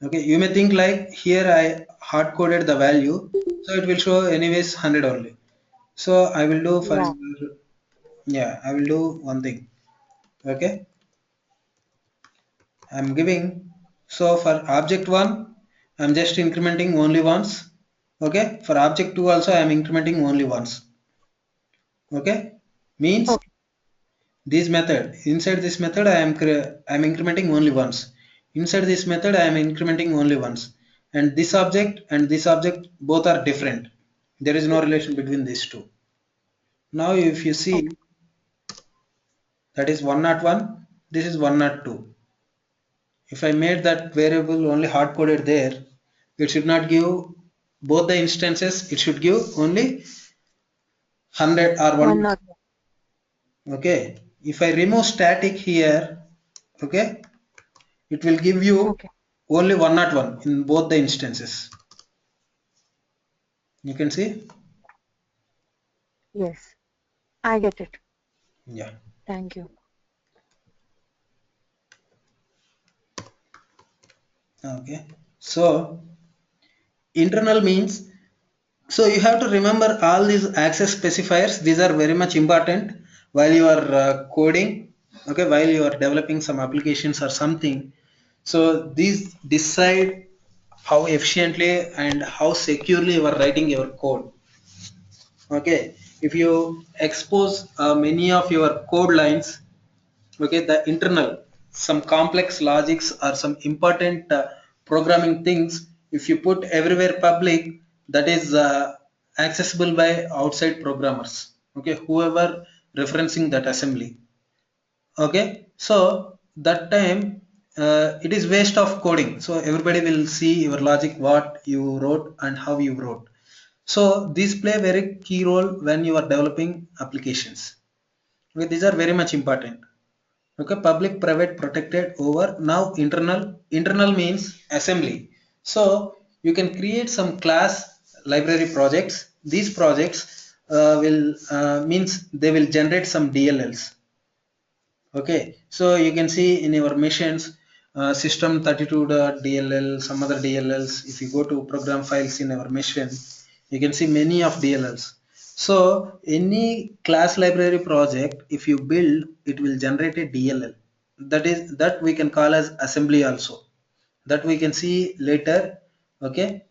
Okay, you may think like here I hard coded the value, so it will show anyways 100 only. So I will do for Yeah, yeah, I will do one thing. Okay, I'm giving, so for object 1 I'm just incrementing only once. Okay, for object 2 also I'm incrementing only once. Okay, means okay, this method, inside this method I'm incrementing only once. Inside this method I am incrementing only once, and this object both are different. There is no relation between these two. Now if you see, okay. that is 101, this is 102. If I made that variable only hard coded there, it should not give both the instances, it should give only 100 or One 1. not. Okay, if I remove static here, okay, it will give you Okay, only 101 in both the instances. You can see? yes, I get it. Yeah. Thank you. Okay. So internal means, so you have to remember all these access specifiers. These are very much important while you are coding. Okay, while you are developing some applications or something. So these decide how efficiently and how securely you are writing your code. Okay, if you expose many of your code lines, okay, the internal some complex logics or some important programming things, if you put everywhere public, that is accessible by outside programmers. Okay, whoever referencing that assembly. Okay, so that time it is waste of coding. So everybody will see your logic, what you wrote and how you wrote. So these play very key role when you are developing applications. Okay, these are very much important. Okay, public, private, protected, over. Now internal. Internal means assembly. So you can create some class library projects. These projects will means they will generate some DLLs. Okay, so you can see in your machines, system32.dll, some other DLLs. If you go to program files in our machine, you can see many of DLLs. So any class library project, if you build, it will generate a DLL. That we can call as assembly also. That we can see later. Okay,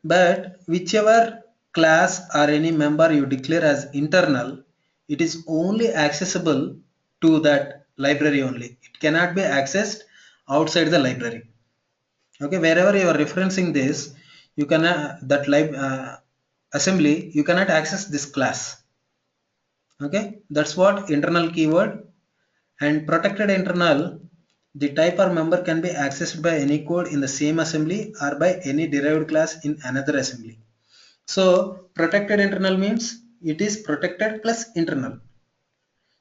but whichever class or any member you declare as internal, it is only accessible to that library only. It cannot be accessed outside the library. Okay, wherever you are referencing this, you can that assembly, you cannot access this class. Okay, that's what internal keyword. And protected internal, the type or member can be accessed by any code in the same assembly or by any derived class in another assembly. So protected internal means it is protected plus internal.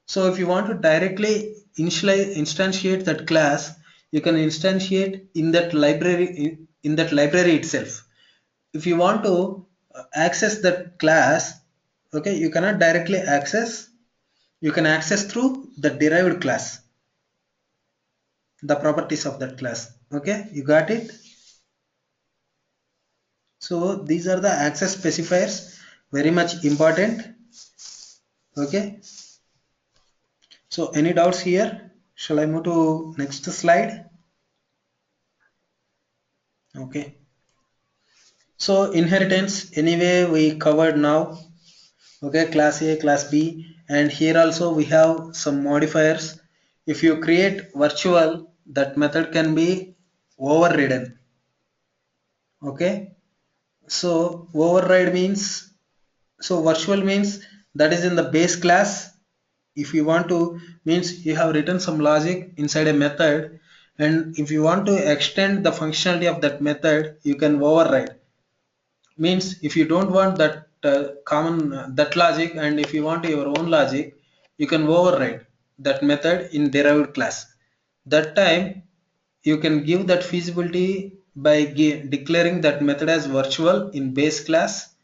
So if you want to directly instantiate that class, you can instantiate in that library itself. If you want to access that class, okay, you cannot directly access. You can access through the derived class, the properties of that class. Okay, you got it. So these are the access specifiers, very much important. Okay. So any doubts here? Shall I move to next slide? Okay. So inheritance, anyway, we covered now. Okay, class A, class B, and here also we have some modifiers. If you create virtual, that method can be overridden. Okay. So override means, so virtual means that is in the base class. If you want to, means you have written some logic inside a method, and if you want to extend the functionality of that method, you can override. Means if you don't want that common that logic, and if you want your own logic, you can override that method in derived class. That time you can give that feasibility by declaring that method as virtual in base class.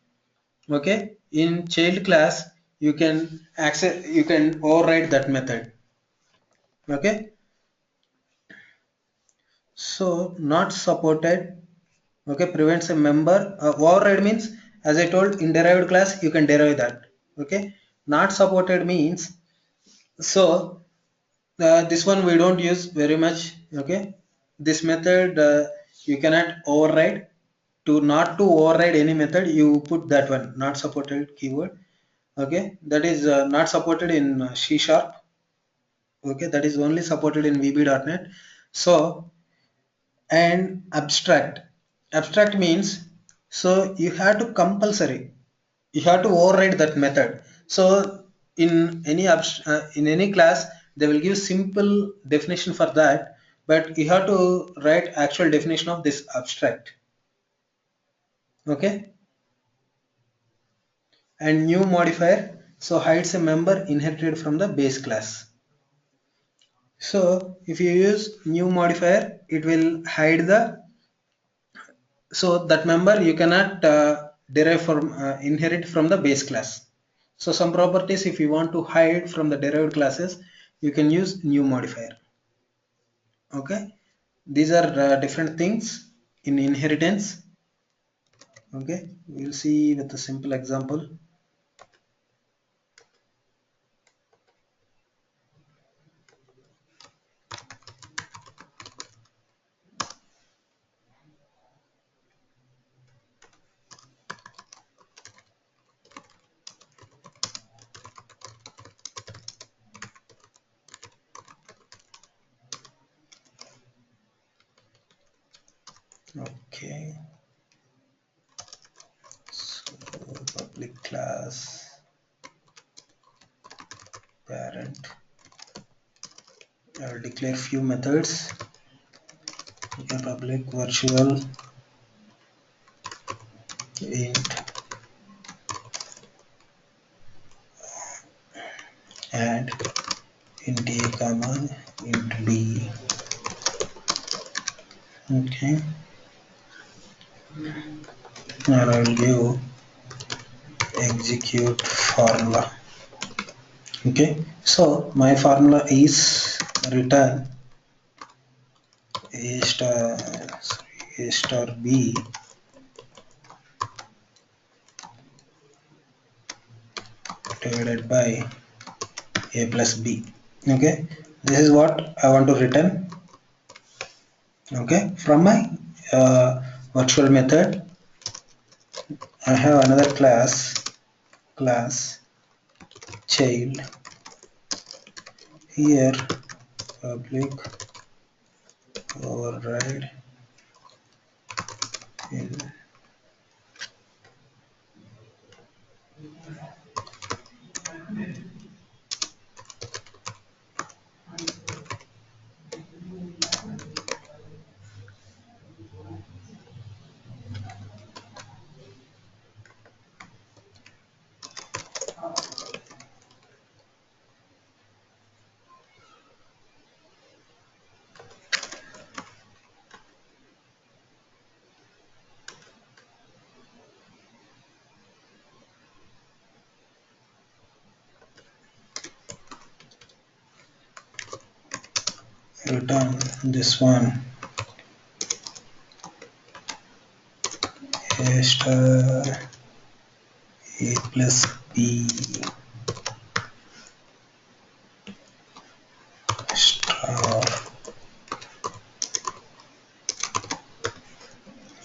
Okay, in child class you can access, you can override that method. Okay, so not supported. Okay, prevents a member. Override means, as I told, in derived class you can derive that. Okay, not supported means, so this one we don't use very much. Okay, this method you cannot override. To not to override any method, you put that one not supported keyword. Okay, that is not supported in C sharp. Okay, that is only supported in VB.NET. So, and abstract means, so you have to compulsory, you have to override that method. So in in any class they will give simple definition for that, but you have to write actual definition of this abstract. Okay, and new modifier, so hides a member inherited from the base class. So if you use new modifier, it will hide the, so that member you cannot derive from inherit from the base class. So some properties if you want to hide from the derived classes, you can use new modifier. Okay, these are different things in inheritance. Okay, we'll see with a simple example. Okay, so public class parent. I will declare few methods. Okay, public virtual int add int a comma int b. Okay, and I will give execute formula. Okay, so my formula is return a star b divided by a plus b. Okay, this is what I want to return. Okay, from my virtual method I have another class child. Here public override in return this one a star a plus b star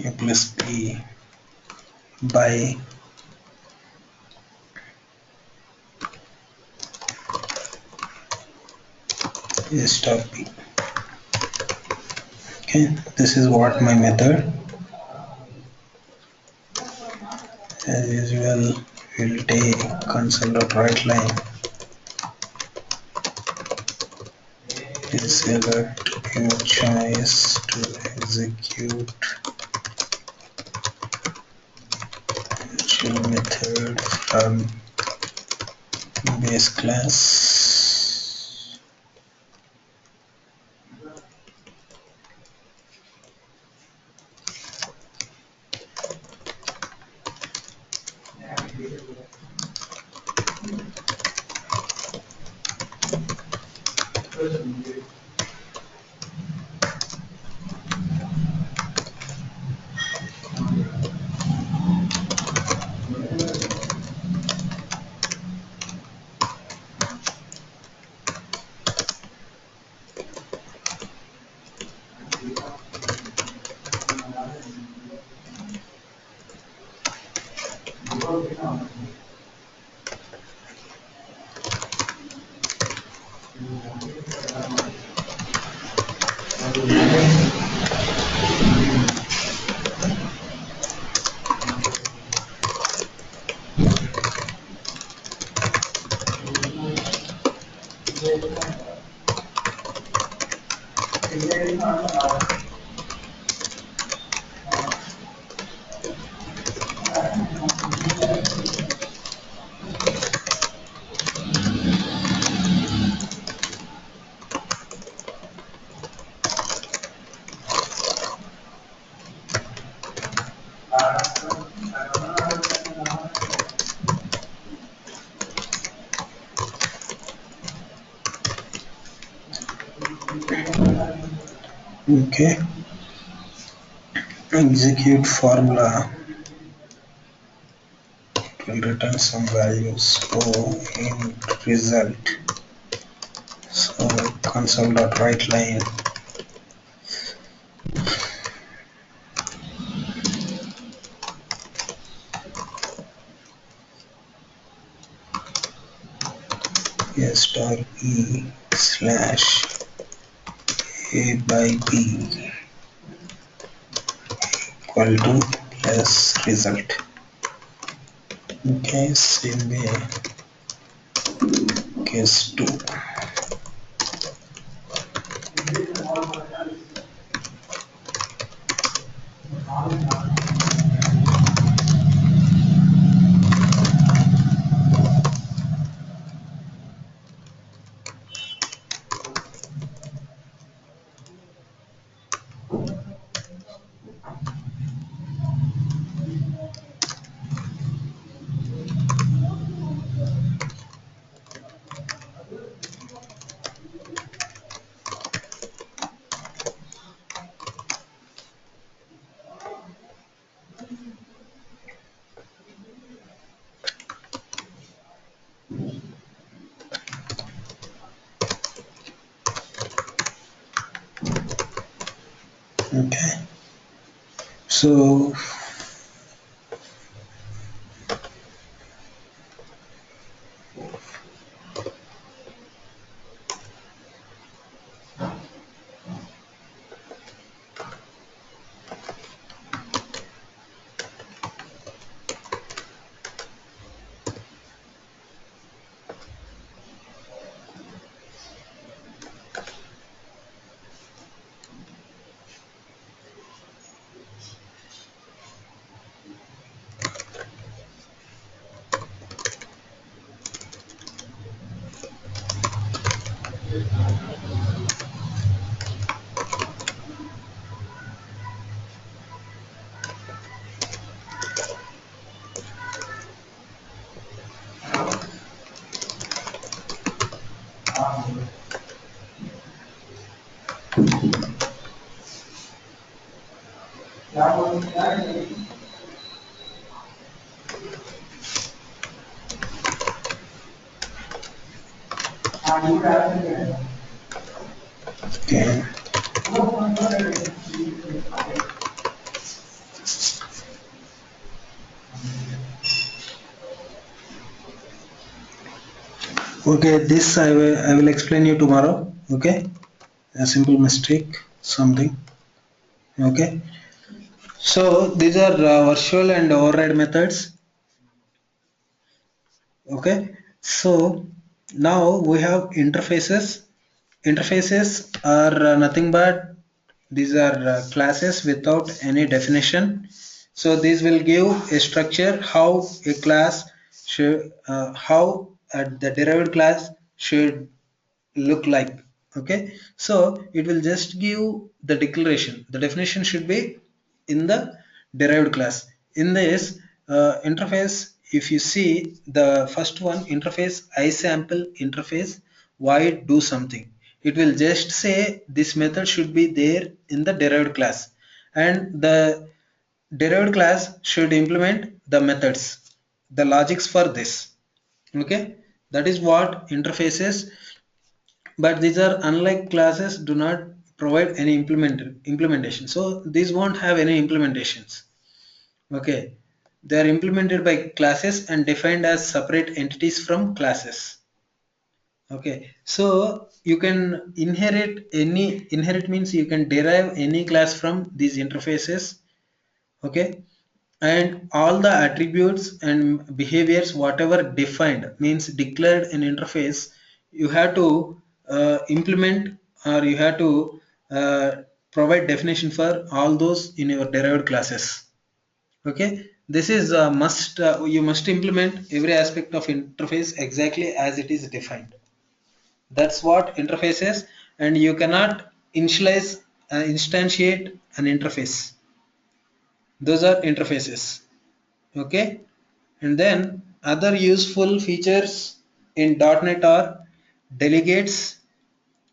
a plus b by a star b. Okay, this is what my method. As usual, we'll take console.write line is select your choice to execute virtual method from base class. Okay, execute formula. It will return some values. So in result, so console.write line a star e slash a by b equal to plus result. Okay, same way. case 2. Okay, so okay. Okay, this I will explain you tomorrow. Okay, a simple mistake, something. Okay, so these are virtual and override methods. Okay, so now we have interfaces. Interfaces are nothing but these are classes without any definition. So these will give a structure how a class should, how the derived class should look like. Okay, so it will just give the declaration. The definition should be in the derived class. In this interface, if you see the first one, interface iSample interface void do something, it will just say this method should be there in the derived class, and the derived class should implement the methods, the logics for this. Okay, that is what interfaces, but these are unlike classes do not provide any implementation, so these won't have any implementations. Okay, they are implemented by classes and defined as separate entities from classes. Okay, so you can inherit means you can derive any class from these interfaces. Okay, and all the attributes and behaviors whatever defined means declared in interface, you have to implement, or you have to provide definition for all those in your derived classes. Okay, this is a must, you must implement every aspect of interface exactly as it is defined. That's what interface is, and you cannot initialize instantiate an interface. Those are interfaces. Okay, and then other useful features in .NET are delegates.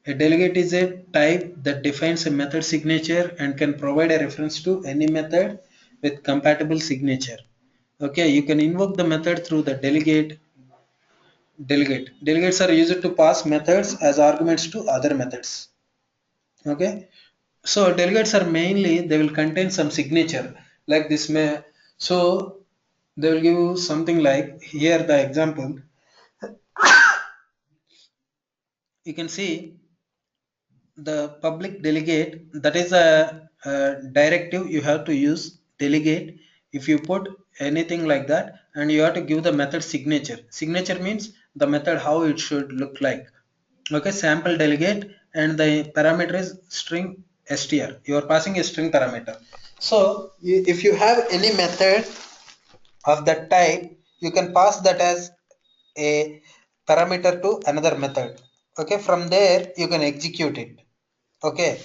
A delegate is a type that defines a method signature and can provide a reference to any method with compatible signature. Okay, you can invoke the method through the delegate. Delegates are used to pass methods as arguments to other methods. Okay, so delegates are mainly, they will contain some signature like this may, so they will give you something like here the example. You can see the public delegate, that is a directive you have to use delegate. If you put anything like that, and you have to give the method signature. Signature means the method how it should look like. Okay, sample delegate, and the parameter is string str. You are passing a string parameter. So if you have any method of that type, you can pass that as a parameter to another method. Okay, from there you can execute it. Okay,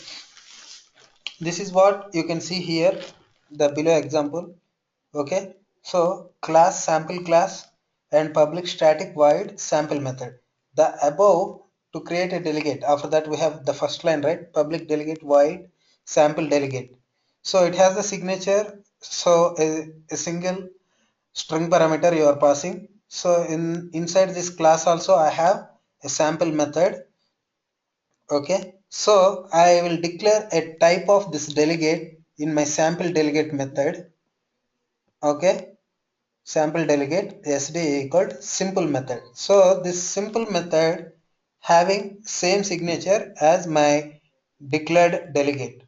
this is what you can see here, the below example. Okay, so class sample class and public static void sample method. The above to create a delegate. After that we have the first line, right? Public delegate void sample delegate. So it has the signature. So a single string parameter you are passing. So inside this class also I have a sample method. Okay, so I will declare a type of this delegate in my sample delegate method. Okay, sample delegate sd equal simple method. So this simple method having same signature as my declared delegate,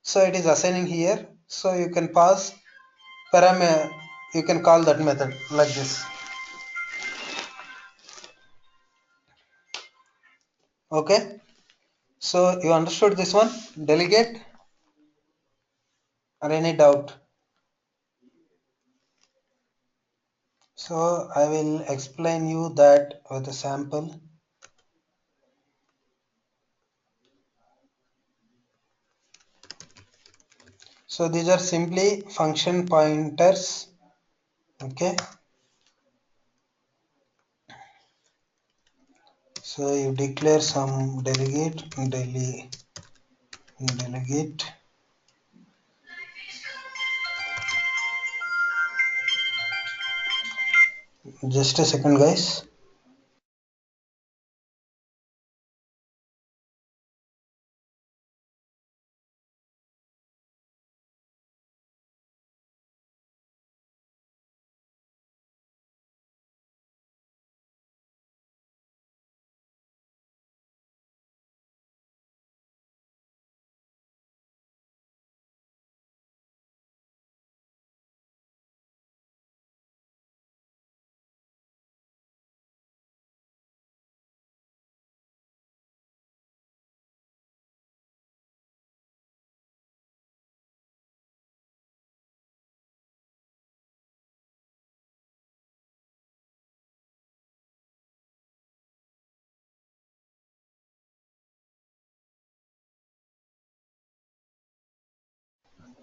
so it is assigning here. So you can pass parameter, you can call that method like this. Okay, so you understood this one, delegate, or any doubt? So I will explain you that with a sample. So these are simply function pointers. Okay, so you declare some delegate delegate. Just a second, guys.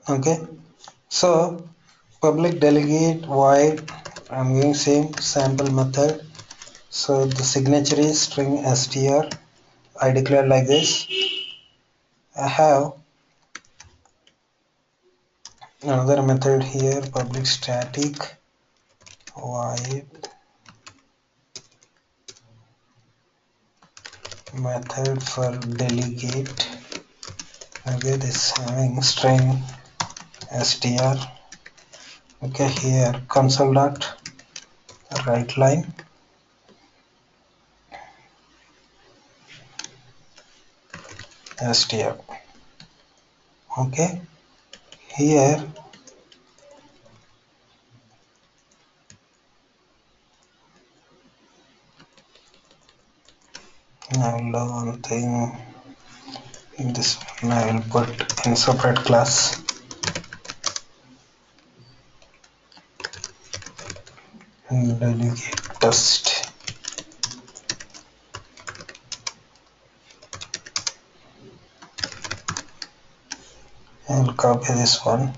Okay, so public delegate void, I'm using same sample method. So the signature is string str. I declare like this. I have another method here, public static void method for delegate. Okay, this having string str. Okay, here console dot write line str. Okay, here I will do one thing. This one I will put in separate class. Delegate test. I will copy this one.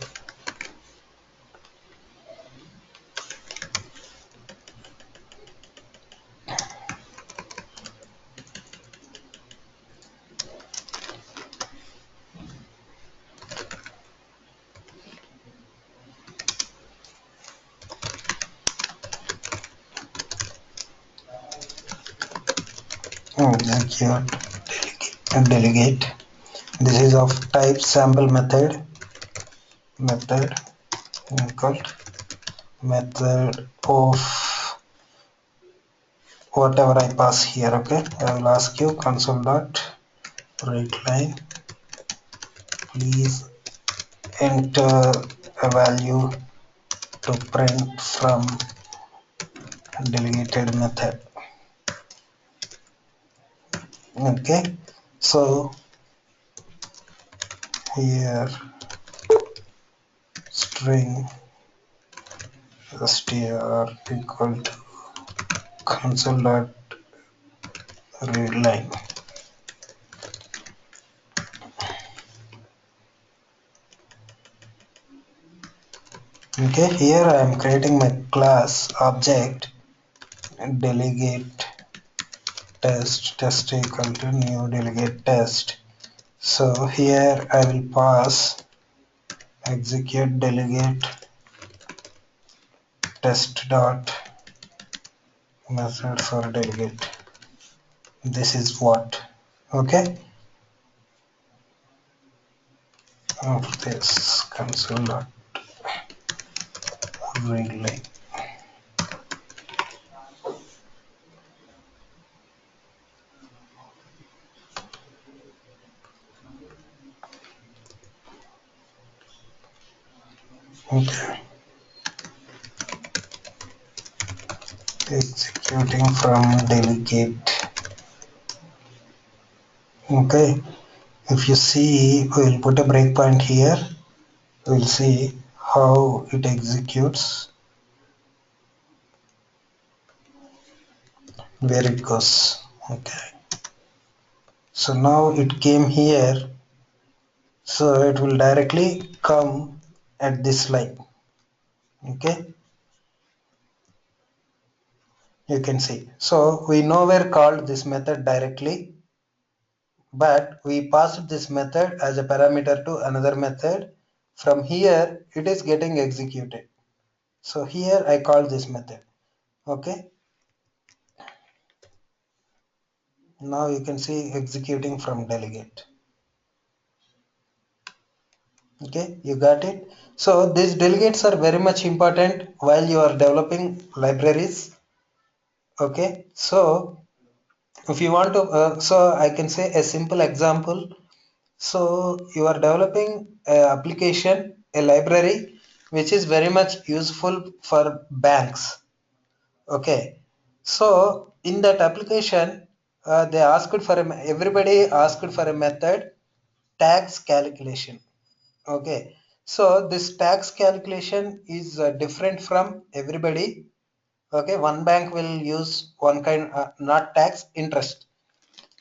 Execute delegate. This is of type sample method equal method of whatever I pass here. Okay, I will ask you console dot write line. Please enter a value to print from delegated method. Okay, so here string str equal to console dot read line. Okay, here I am creating my class object delegate test equal to new delegate test. So here I will pass execute delegate test dot method for delegate. This is what. Okay, of this console dot read line. Okay, executing from delegate. Okay, if you see, we'll put a breakpoint here. We'll see how it executes, where it goes. Okay, so now it came here, so it will directly come at this line. Okay, you can see. So we nowhere called this method directly, but we passed this method as a parameter to another method. From here, it is getting executed. So here I call this method. Okay, now you can see executing from delegate. Okay, you got it. So these delegates are very much important while you are developing libraries. Okay, so if you want to, so I can say a simple example. So you are developing an application, a library, which is very much useful for banks. Okay, so in that application, they asked for everybody asked for a method tax calculation. Okay, so this tax calculation is different from everybody. Okay, one bank will use one kind, not tax, interest.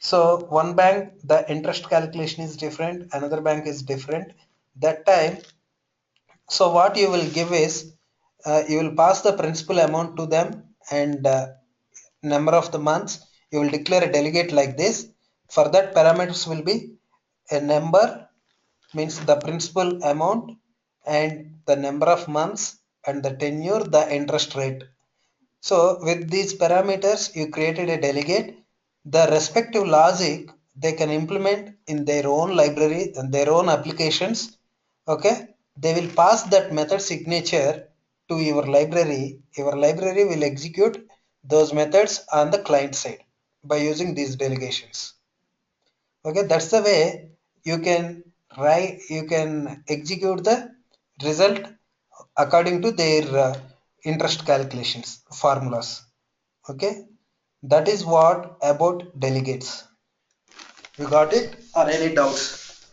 So one bank, the interest calculation is different, another bank is different. That time, so what you will give is, you will pass the principal amount to them and number of the months. You will declare a delegate like this. For that, parameters will be a number, means the principal amount, and the number of months, and the tenure, the interest rate. So with these parameters, you created a delegate. The respective logic they can implement in their own library and their own applications. Okay, they will pass that method signature to your library. Your library will execute those methods on the client side by using these delegations. Okay, that's the way you can write, you can execute the result according to their interest calculations formulas. Okay, that is what about delegates. You got it or any doubts?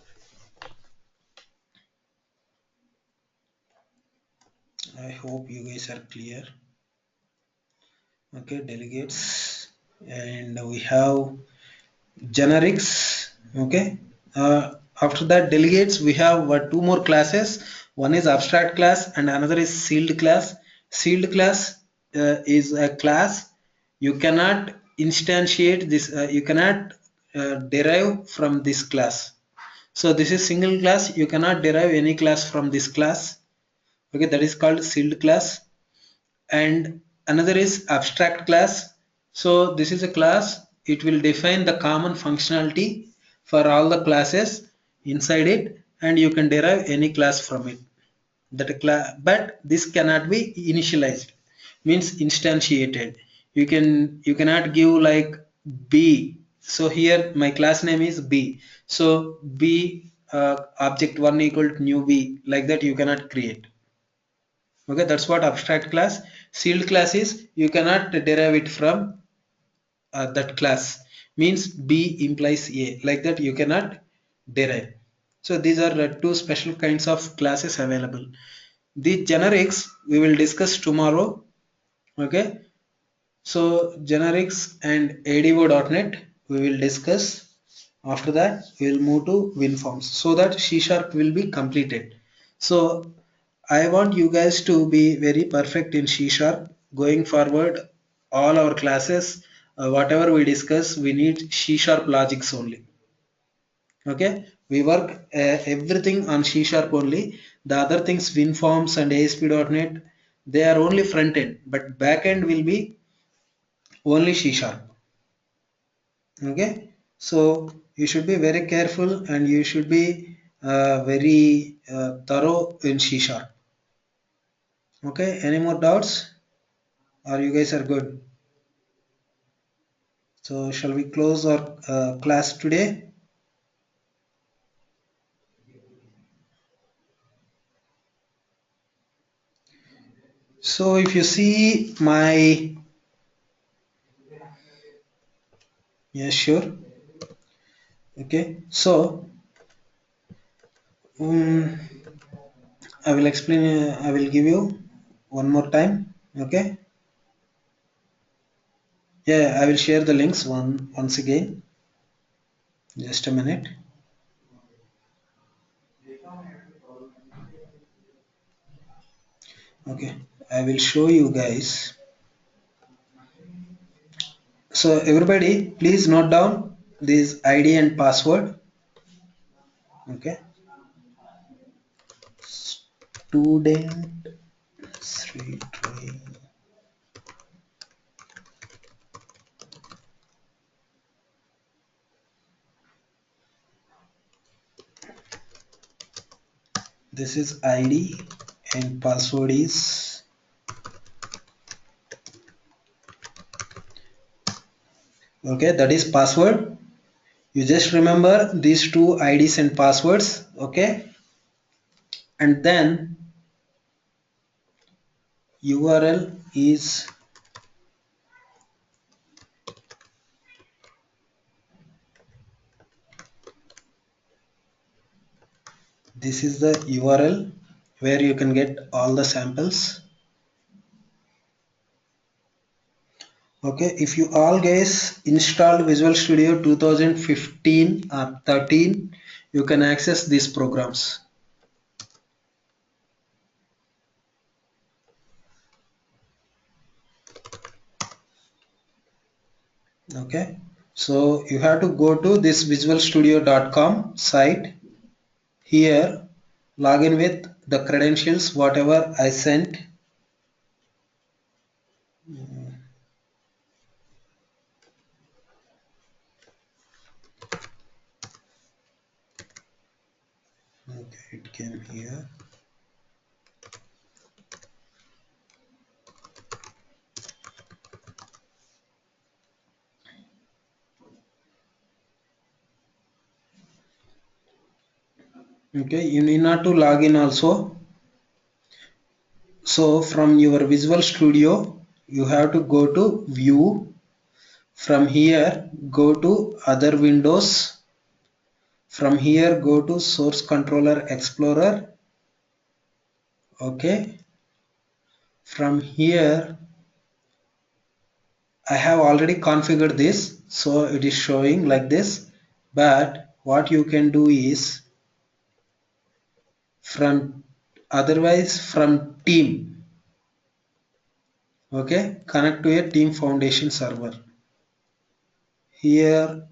I hope you guys are clear. Okay, delegates, and we have generics. Okay, after that delegates we have two more classes. One is abstract class and another is sealed class. Sealed class is a class you cannot instantiate this, you cannot derive from this class. So this is single class, you cannot derive any class from this class. Okay, that is called sealed class. And another is abstract class. So this is a class, it will define the common functionality for all the classes inside it, and you can derive any class from it. But this cannot be initialized, means instantiated. You cannot give like b. So here my class name is b, so b object 1 equal to new b, like that you cannot create. Okay, that's what abstract class. Sealed class is you cannot derive it from that class. means B implies A. Like that you cannot derive. So these are two special kinds of classes available. The generics we will discuss tomorrow. Okay. So generics and ADO.NET we will discuss. After that we will move to WinForms so that C# will be completed. So I want you guys to be very perfect in C# going forward. All our classes, whatever we discuss, we need C# logics only. Okay, we work everything on C# only. The other things, WinForms and ASP.NET, they are only front end, but back end will be only C#. Okay, so you should be very careful and you should be very thorough in C#. Okay, any more doubts? Or you guys are good? So shall we close our class today? So if you see my, yeah, sure. Okay, so um, I will explain, I will give you one more time. Okay, yeah, I will share the links once again. Just a minute. Okay, I will show you guys. So everybody, please note down this ID and password. Okay, student 3. This is ID and password is, okay, that is password. You just remember these two IDs and passwords. Okay, and then URL is, this is the URL where you can get all the samples. Okay, if you all guys installed Visual Studio 2015 or 13, you can access these programs. Okay, so you have to go to this visualstudio.com site. Here log in with the credentials whatever I sent. Okay, it came here. Okay, you need not to log in also. So from your Visual Studio you have to go to view. From here go to other windows. From here go to source controller explorer. Okay, from here I have already configured this, so it is showing like this. But what you can do is from, otherwise from team, okay, connect to a team foundation server. Here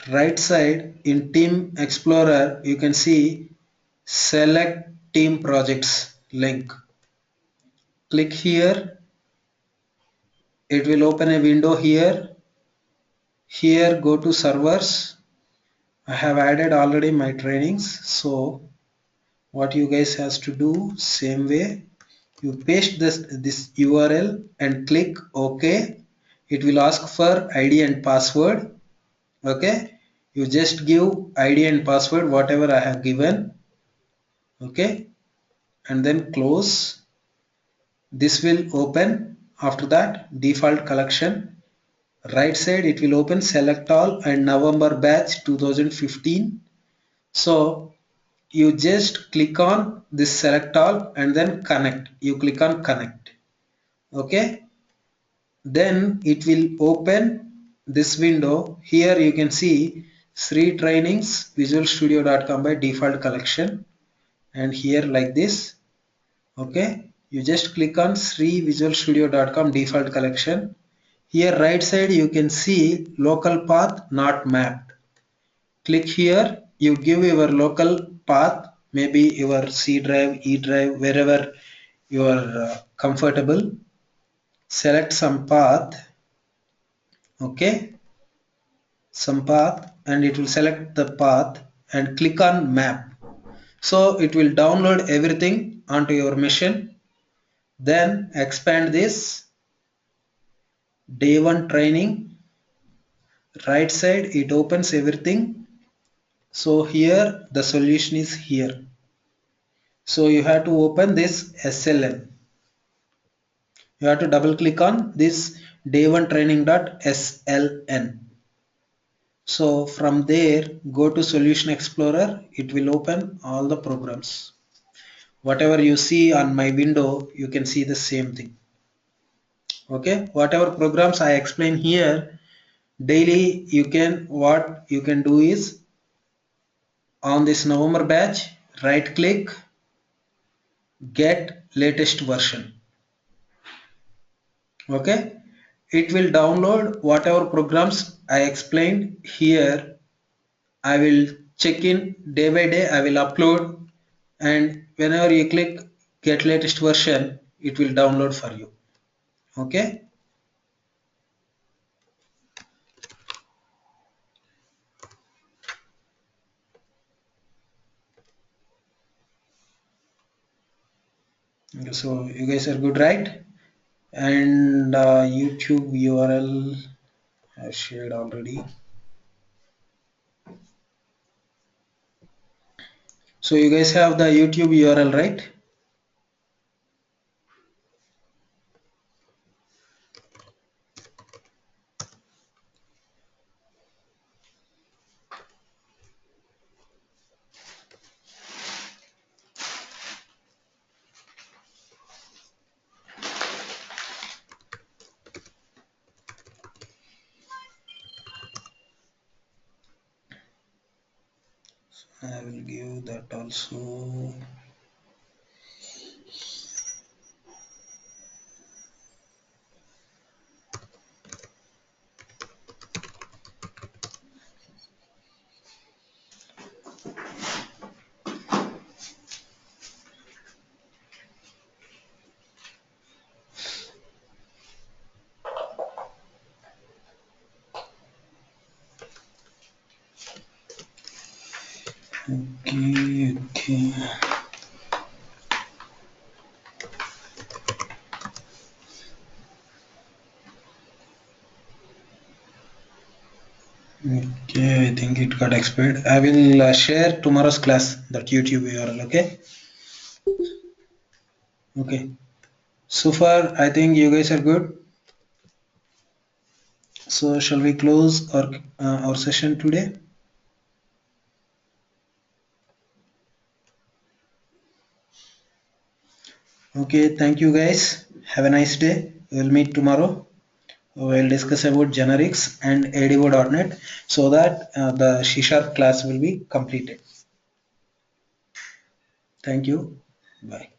right side in team explorer you can see select team projects link. Click here, it will open a window here. Here go to servers. I have added already my trainings, so what you guys has to do, same way, you paste this URL and click OK. It will ask for ID and password. Okay, you just give ID and password whatever I have given. Okay, and then close. This will open. After that, default collection. Right side it will open select all and November batch 2015. So you just click on this select all and then connect. You click on connect. Okay. Then it will open this window. Here you can see Sri Trainings visualstudio.com by default collection, and here like this. Okay, you just click on srivisualstudio.com default collection. Here right side you can see local path not mapped. Click here, you give your local path, maybe your C drive, E drive, wherever you are comfortable. Select some path. Okay, some path, and it will select the path and click on map. So it will download everything onto your machine. Then expand this. Day 1 training. Right side it opens everything. So here the solution is here. So you have to open this SLN. You have to double click on this day 1 training.sln. So from there go to Solution Explorer. It will open all the programs. Whatever you see on my window, you can see the same thing. Okay, whatever programs I explain here daily, what you can do is on this November batch, right click, get latest version. Okay, it will download whatever programs I explained here. I will check in day by day. I will upload, and whenever you click get latest version, it will download for you. Okay. So you guys are good, right? And YouTube URL I shared already. So you guys have the YouTube URL, right? I will give that also. Okay. Okay, I think it got expired. I will share tomorrow's class, that YouTube URL. Okay. Okay. So far, I think you guys are good. So shall we close our session today? Okay. Thank you guys. Have a nice day. We'll meet tomorrow. We'll discuss about generics and ADO.NET so that the C# class will be completed. Thank you. Bye.